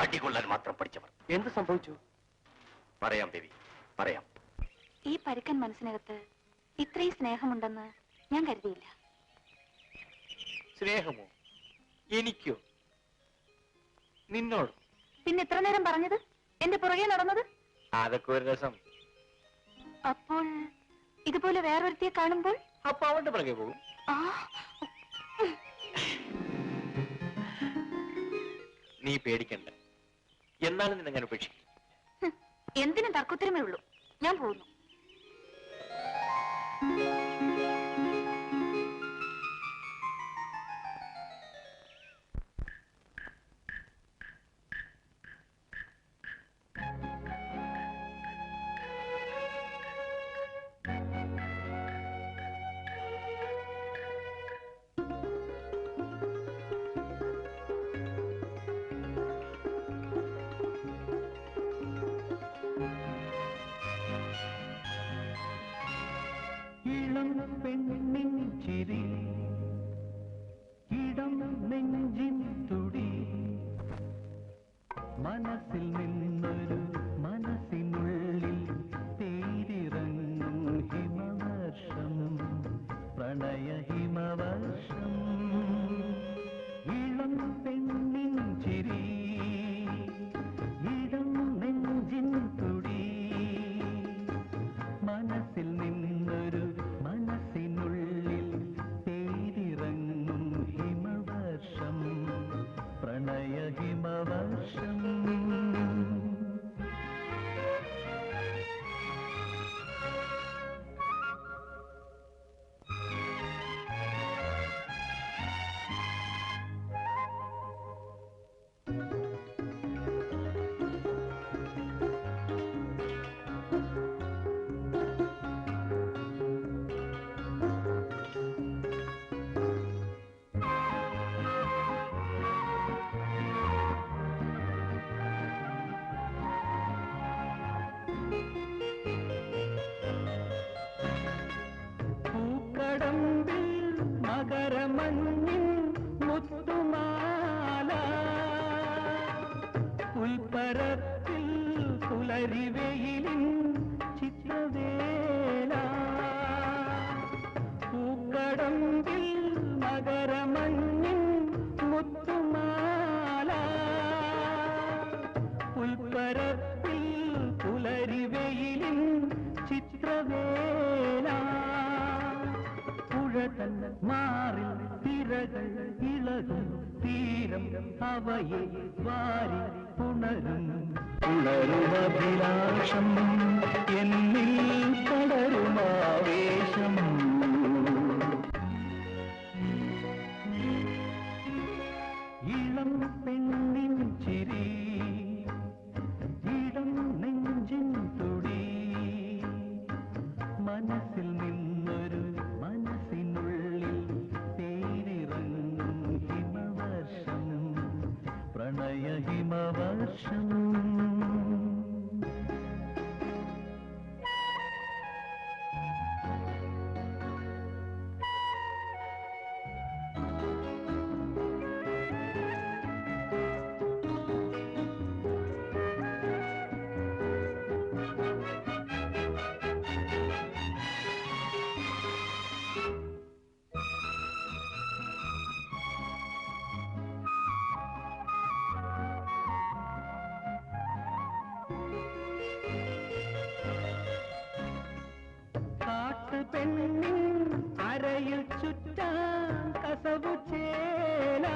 അടികൊള്ളാൻ മാത്രം പഠിച്ചവർ. എന്ത് സംഭവിച്ചു? പറയാം ദേവി, പറയാം. ഈ പരുക്കൻ മനസ്സിനകത്ത് ഇത്രയും സ്നേഹമുണ്ടെന്ന് ഞാൻ കരുതിയില്ല. സ്നേഹമോ? എനിക്കോ? നിന്നോട്? പിന്നെ ഇത്ര നേരം പറഞ്ഞത്, എന്റെ പുറകെ നടന്നത്? അതൊക്കെ ഒരു രസം. അപ്പോൾ ഇതുപോലെ വേറൊരുത്തിയെ കാണുമ്പോൾ അപ്പൊ അവന്റെ പുറകെ പോകും. ആ, നീ പേടിക്കണ്ട. എന്നാലും നിന്നെ ഞാൻ ഉപേക്ഷിക്കും. എന്തിനും തർക്കത്തിലുമേ ഉള്ളൂ. ഞാൻ പോകുന്നു. ഇളം പെണ്ണിൻ ചിരി, ഇടം നെഞ്ചിൻ തുടി, മനസ്സിൽ നിന്നൊരു മനസ്സിനുള്ളിൽ തേരിറങ്ങും ഹിമവർഷം, പ്രണയ ഹിമവർഷം. ഇളം പെണ്ണിൻ ചിരി, ഇടം നെഞ്ചിൻ തുടി, മനസ്സിൽ നിന്നൊരു മനസ്സിനുള്ളിൽ തേരിറങ്ങും ഹിമവർഷം, പ്രണയ ഹിമവർഷം. പൂക്കടമ്പിൽ മകരമഞ്ഞിൻ മുത്തുമാല, പുൽപ്പരത്തിൽ പുലരിവെയിലിൻ ചിത്രവേല. പൂക്കടമ്പിൽ മകരമഞ്ഞിൻ മുത്തുമാല, പുൽപ്പരത്തിൽ പുലരിവെയിലിൻ ചിത്രവേല. പുഴതൻ മാറിൽ തിരകൾ ഇളകും തീരം, അവയെ വാരി പുണരും പുണരുമഭിലാഷം, എന്നിൽ പടരുമാവേശം. ഇളം പെണ്ണിൻ ചിരി, ഇടം നെഞ്ചിൻ തുടി, ഹിമവർഷം പെണ്ണിൻ അരയിൽ ചുറ്റാൻ കസവു ചേല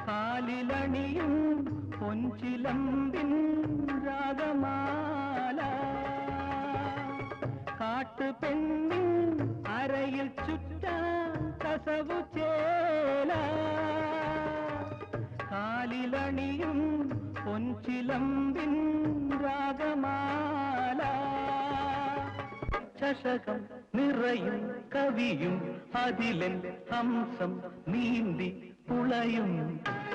കാലിലണിയും പൊൻചിലമ്പിൻ രാഗമാല കാട്ടുപെണ്ണിൻ അരയിൽ ചുറ്റാൻ കസവു ചേല കാലിലണിയും പൊൻചിലമ്പിൻ രാഗമാല ചഷകം നിറയും കവിയും അതിലൻ ഹംസം നീന്തി പുളയും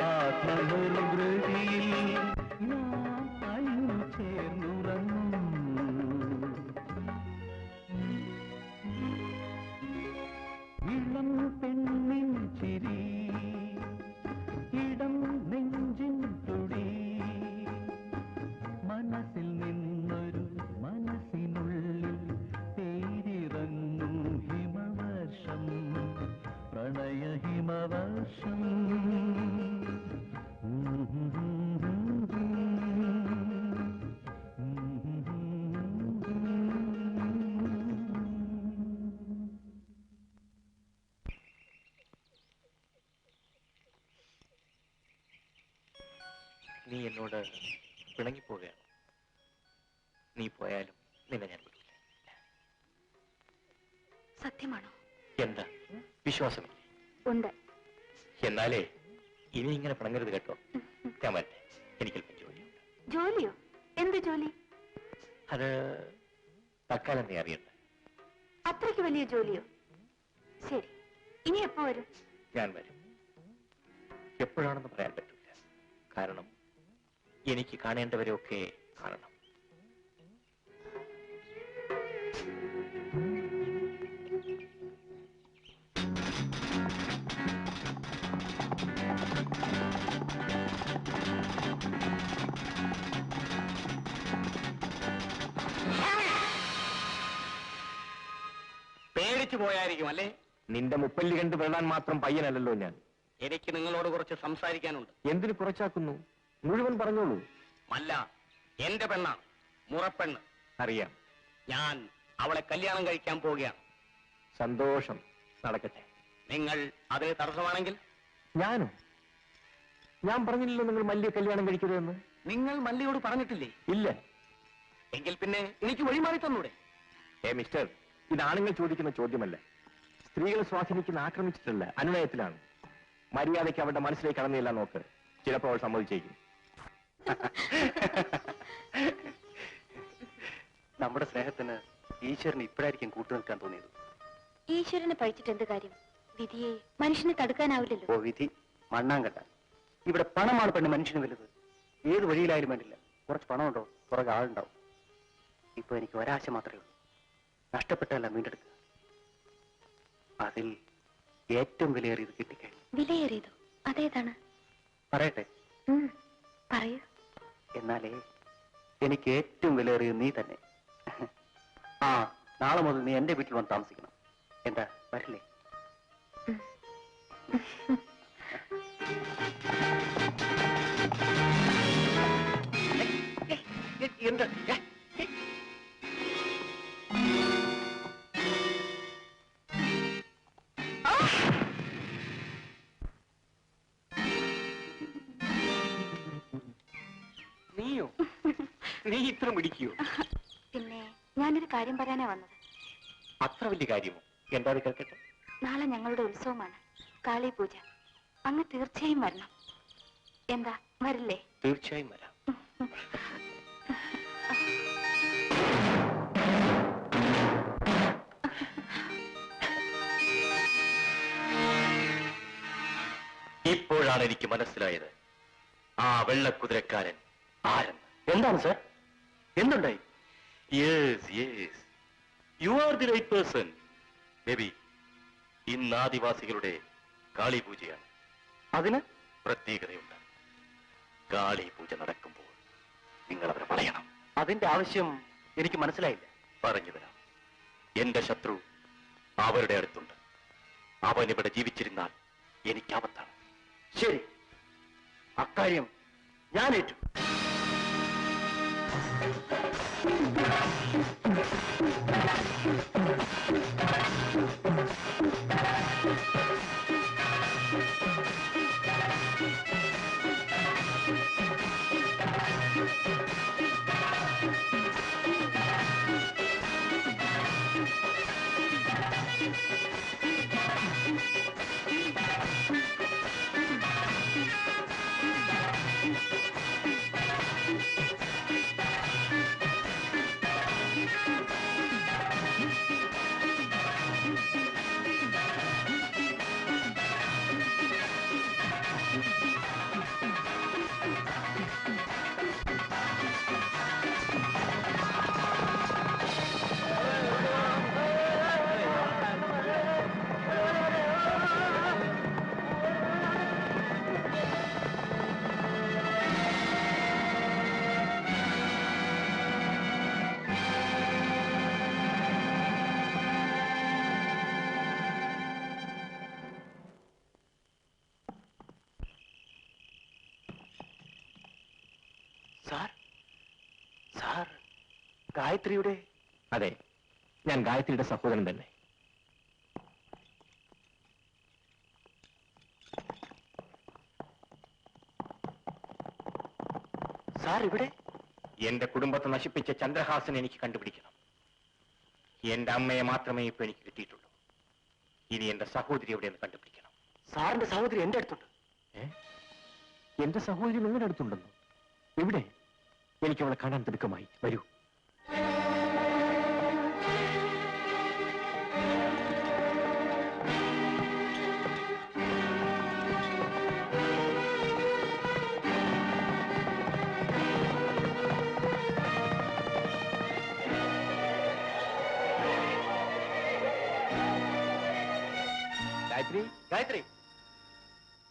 ആത്മനിർവൃതിയിൽ നാം അലിഞ്ഞു ചേർന്നുറങ്ങും ഇളം പെണ്ണിൻ ചിരി ഇടം നെഞ്ചിൻ തുടി മനസ്സിൽ നിന്നൊരു മനസ്സിനുള്ളിൽ പേരിറങ്ങും ഹിമവർഷം പ്രണയ ഹിമവർഷം നീ എന്നോട് പിണങ്ങിപ്പോവുകയാണ്. നീ പോയാലും നിന്നെ ഞാൻ വിടില്ല. സത്യമാണോ? എന്താ വിശ്വാസമില്ലേ? ഉണ്ട്. എന്നാലേ ഇനി ഇങ്ങനെ പിണങ്ങരുത് കേട്ടോ. ഞാൻ വരട്ടെ, എനിക്കല്പം ജോലിയുണ്ട്. ജോലിയോ? എന്ത് ജോലി? അത് തൽക്കാലം നീ അറിയണ്ട. അത്രയ്ക്ക് വലിയ ജോലിയോ? ശരി, ഇനി എപ്പോ വരും? ഞാൻ വരും. എപ്പോഴാണെന്ന് പറയാൻ പറ്റില്ല. കാരണം എനിക്ക് കാണേണ്ടവരെയൊക്കെ കാണണം. പേടിച്ചു പോയായിരിക്കും അല്ലേ? നിന്റെ മുപ്പല്ലി കണ്ട് വെള്ളാൻ മാത്രം പയ്യനല്ലല്ലോ ഞാൻ. എനിക്ക് നിങ്ങളോട് കുറച്ച് സംസാരിക്കാനുണ്ട്. എന്തിനു കുറച്ചാക്കുന്നു? മുഴുവൻ പറഞ്ഞോളൂ. മല്ല എന്റെ പെണ്ണാണ്, മുറപ്പെണ്ണ്. അറിയാം. ഞാൻ അവളെ കല്യാണം കഴിക്കാൻ പോവുകയാണ്. സന്തോഷം, നടക്കട്ടെ. നിങ്ങൾ അതിന് തടസ്സമാണെങ്കിൽ? ഞാനോ? ഞാൻ പറഞ്ഞില്ലല്ലോ നിങ്ങൾ മല്ലിയെ കല്യാണം കഴിക്കരുതെന്ന്. നിങ്ങൾ മല്ലിയോട് പറഞ്ഞിട്ടില്ലേ? ഇല്ല. എങ്കിൽ പിന്നെ എനിക്ക് വഴിമാറി തന്നൂടെ? മിസ്റ്റർ, ഇത് ആണുങ്ങൾ ചോദിക്കുന്ന ചോദ്യമല്ല. സ്ത്രീകളെ സ്വാധീനിക്കുന്ന ആക്രമിച്ചിട്ടല്ല, അനുനയത്തിലാണ്. മര്യാദയ്ക്ക് അവരുടെ മനസ്സിലേക്ക് കടന്നില്ല നോക്ക്. ചിലപ്പോൾ അവൾ സമ്മതിച്ചേക്കും. നമ്മുടെ സ്നേഹത്തിന് ഈശ്വരന് ഇപ്പോഴായിരിക്കും കൂട്ടുനിൽക്കാൻ തോന്നിയത്. ഈശ്വരനെ പഴിച്ചിട്ട് എന്ത് കാര്യം? വിധിയെ മനുഷ്യനെ തടുക്കാനാവില്ലല്ലോ. ഓ വിധി മണ്ണാങ്കട്ട. ഇവിടെ പണമാണ് പെണ്ണ് മനുഷ്യന് വലുത്. ഏത് വഴിയിലായാലും വേണ്ടില്ല, കുറച്ച് പണമുണ്ടോ പുറകെ ആളുണ്ടാവും. ഇപ്പൊ എനിക്ക് ഒരാശ മാത്രമേ ഉള്ളൂ, നഷ്ടപ്പെട്ടല്ല വീണ്ടെടുക്കുക. അതിൽ ഏറ്റവും വിലയേറിയത് കിട്ടിക്കഴിഞ്ഞു. വിലയേറിയതോ? അതേതാണ്? പറയട്ടെ? പറയൂ. എന്നാലേ എനിക്ക് ഏറ്റവും വിലയേറിയത് നീ തന്നെ. ആ, നാളെ മുതൽ നീ എന്റെ വീട്ടിൽ വന്ന് താമസിക്കണം. എന്താ, വരില്ലേ? എന്ത്? നീയോ? നീ ഇത്ര മിടിക്കോ? പിന്നെ ഞാനൊരു കാര്യം പറയാനാ വന്നത്. അത്ര വലിയ കാര്യമോ? എന്താ അത് കേൾക്കട്ടെ. നാളെ ഞങ്ങളുടെ ഉത്സവമാണ്, കാളി പൂജ. അങ്ങ് തീർച്ചയായും വരണം. എന്താ, വരില്ലേ? തീർച്ചയായും വരാം. ഇപ്പോഴാണ് എനിക്ക് മനസ്സിലായത് ആ വെള്ളക്കുതിരക്കാരൻ ആരെന്ന്. എന്താണ് സർ? എന്തുണ്ടായി? Yes yes, you are the right person. Baby, ഇന്ന് ആദിവാസികളുടെ കാളിപൂജയാണ്. അതിന് പ്രത്യേകതയുണ്ട്. കാളിപൂജ നടക്കുമ്പോൾ നിങ്ങൾ അവരെ വളയണം. അതിന്റെ ആവശ്യം എനിക്ക് മനസ്സിലായില്ല. പറഞ്ഞു തരാം. എന്റെ ശത്രു അവരുടെ അടുത്തുണ്ട്. അവൻ ഇവിടെ ജീവിച്ചിരുന്നാൽ എനിക്ക് ആപത്താണ്. ശരി, അക്കാര്യം ഞാൻ ഏറ്റു. സാർ, ഗായത്രിയുടെ? അതെ, ഞാൻ ഗായത്രിയുടെ സഹോദരൻ തന്നെ. സാർ ഇവിടെ? എന്റെ കുടുംബത്തെ നശിപ്പിച്ച ചന്ദ്രഹാസൻ എനിക്ക് കണ്ടുപിടിക്കണം. എന്റെ അമ്മയെ മാത്രമേ ഇപ്പൊ എനിക്ക് കിട്ടിയിട്ടുള്ളൂ. ഇനി എന്റെ സഹോദരി എവിടെയെന്ന് കണ്ടുപിടിക്കണം. സാറിന്റെ സഹോദരി എന്റെ അടുത്തുണ്ട്. എന്റെ സഹോദരി നിങ്ങളുടെ അടുത്തുണ്ടെന്നു? എവിടെ? എനിക്ക് അവളെ കാണാൻ തിടുക്കമായി. വരൂ. ഗായത്രി, ഗായത്രി,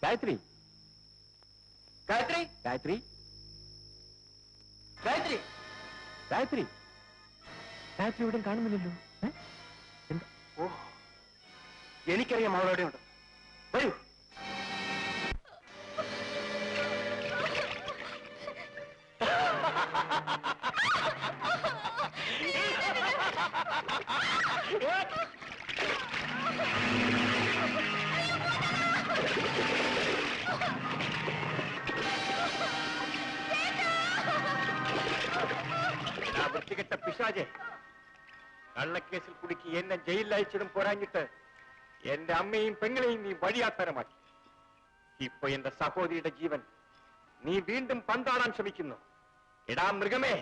ഗായത്രി, ഗായത്രി, ഗായത്രി, ഗായത്രി, ഗായത്രി, ഗായത്രി ഇവിടെ കാണുന്നില്ലല്ലോ. ഓ, എനിക്കറിയാം അവളെവിടെ ഉണ്ട്. വരൂ. വൃത്തികെട്ട പിശാചെ, കള്ളക്കേസിൽ കുടുക്കി എന്നെ ജയിലിൽ അയച്ചിടും പോരാഞ്ഞിട്ട് എന്റെ അമ്മയും പെങ്ങളെയും നീ വഴിയാത്തരമാക്കി. ഇപ്പൊ എന്റെ സഹോദരിയുടെ ജീവൻ നീ വീണ്ടും പന്താടാൻ ശ്രമിക്കുന്നു. എടാ മൃഗമേ,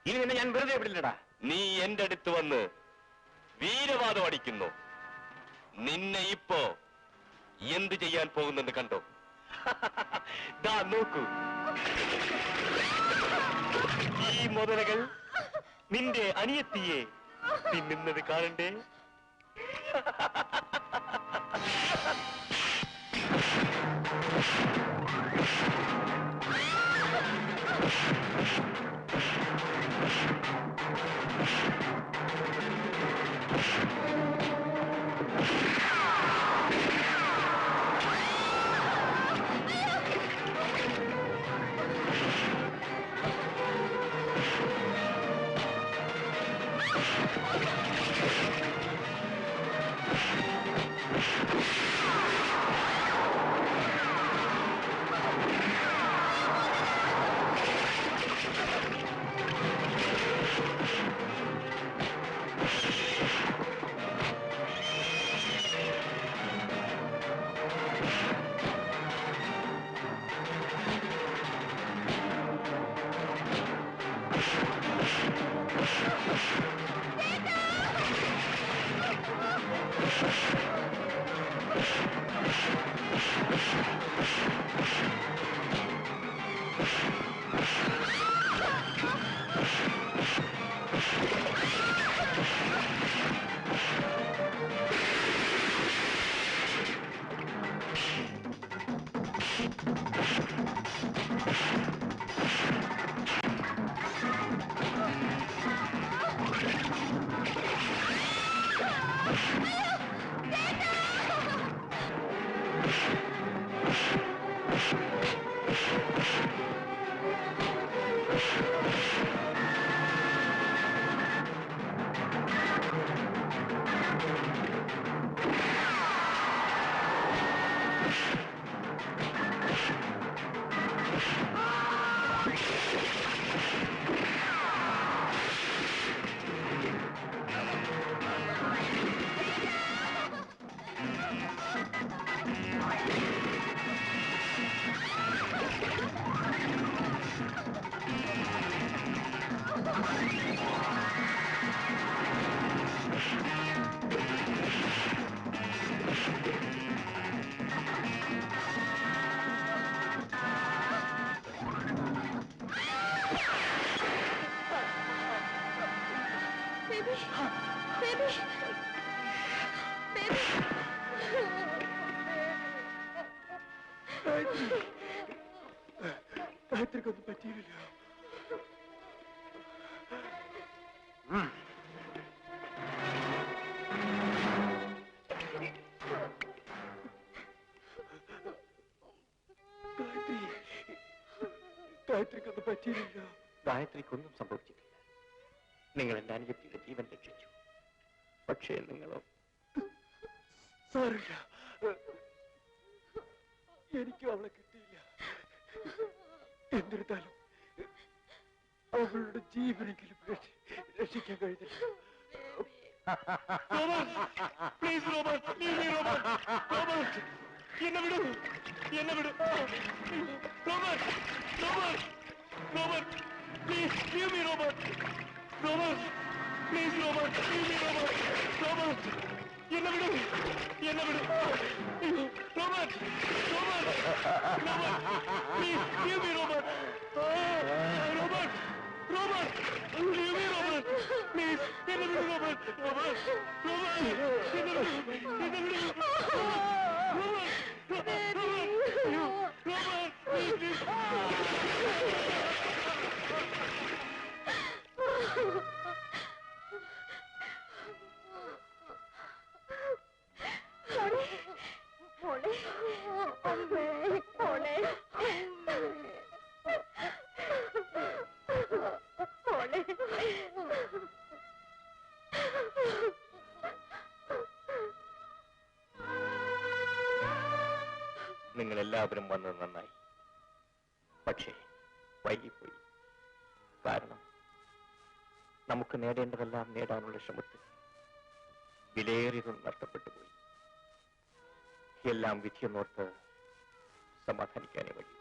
ഇനി നിന്നെ ഞാൻ വെറുതെ വിടില്ലടാ. നീ എന്റെ അടുത്ത് വന്ന് വീരവാദം അടിക്കുന്നു. നിന്നെ ഇപ്പോ എന്ത് ചെയ്യാൻ പോകുന്നെന്ന് കണ്ടോ? ദാ നോക്കൂ, ഈ മുതലകൾ നിന്റെ അനിയത്തിയെ തിന്നുന്നത് കാണണ്ടേ? ഗായത്രിക്കൊന്നും പറ്റിയില്ല. ഗായത്രിക്കൊന്നും പറ്റിയില്ല. ഗായത്രിക്കൊന്നും സംഭവിച്ചിട്ടില്ല. നിങ്ങൾ എന്റെ അനുജത്തിയുടെ ജീവൻ രക്ഷിച്ചു. പക്ഷേ നിങ്ങളോ? സാറില്ല, എനിക്കും അവളെ കിട്ടിയില്ല. എന്നിരുന്നാലും അവളുടെ ജീവനെങ്കിലും രക്ഷിക്കാൻ കഴിഞ്ഞില്ല. പ്ലീസ് റോബർട്ട്, റോബർട്ട് എന്നെ വിടൂ, എന്നെ വിടൂ. Robert, Robert, Robert please leave me. Robert, Robert please. Robert leave me. Robert, Robert എന്നെ വിടൂ, എന്നെ വിടൂ. Robert, Robert, Robert please leave me. Robert, Robert, Robert leave me. Robert please എന്നെ വിടൂ. റോബർട്ട്, റോബർട്ട്, റോബർട്ട് എന്നെ വിടൂ, എന്നെ വിടൂ. നിങ്ങൾ എല്ലാവരും വന്നത് നന്നായി. പക്ഷേ വൈകിപ്പോയി. കാരണം നമുക്ക് നേടേണ്ടതെല്ലാം നേടാനുള്ള ശ്രമത്തിൽ വിലയേറിയതും നഷ്ടപ്പെട്ടു പോയി. എല്ലാം വിധിയെന്നോർത്ത് സമാധാനിക്കാനേ വഴി.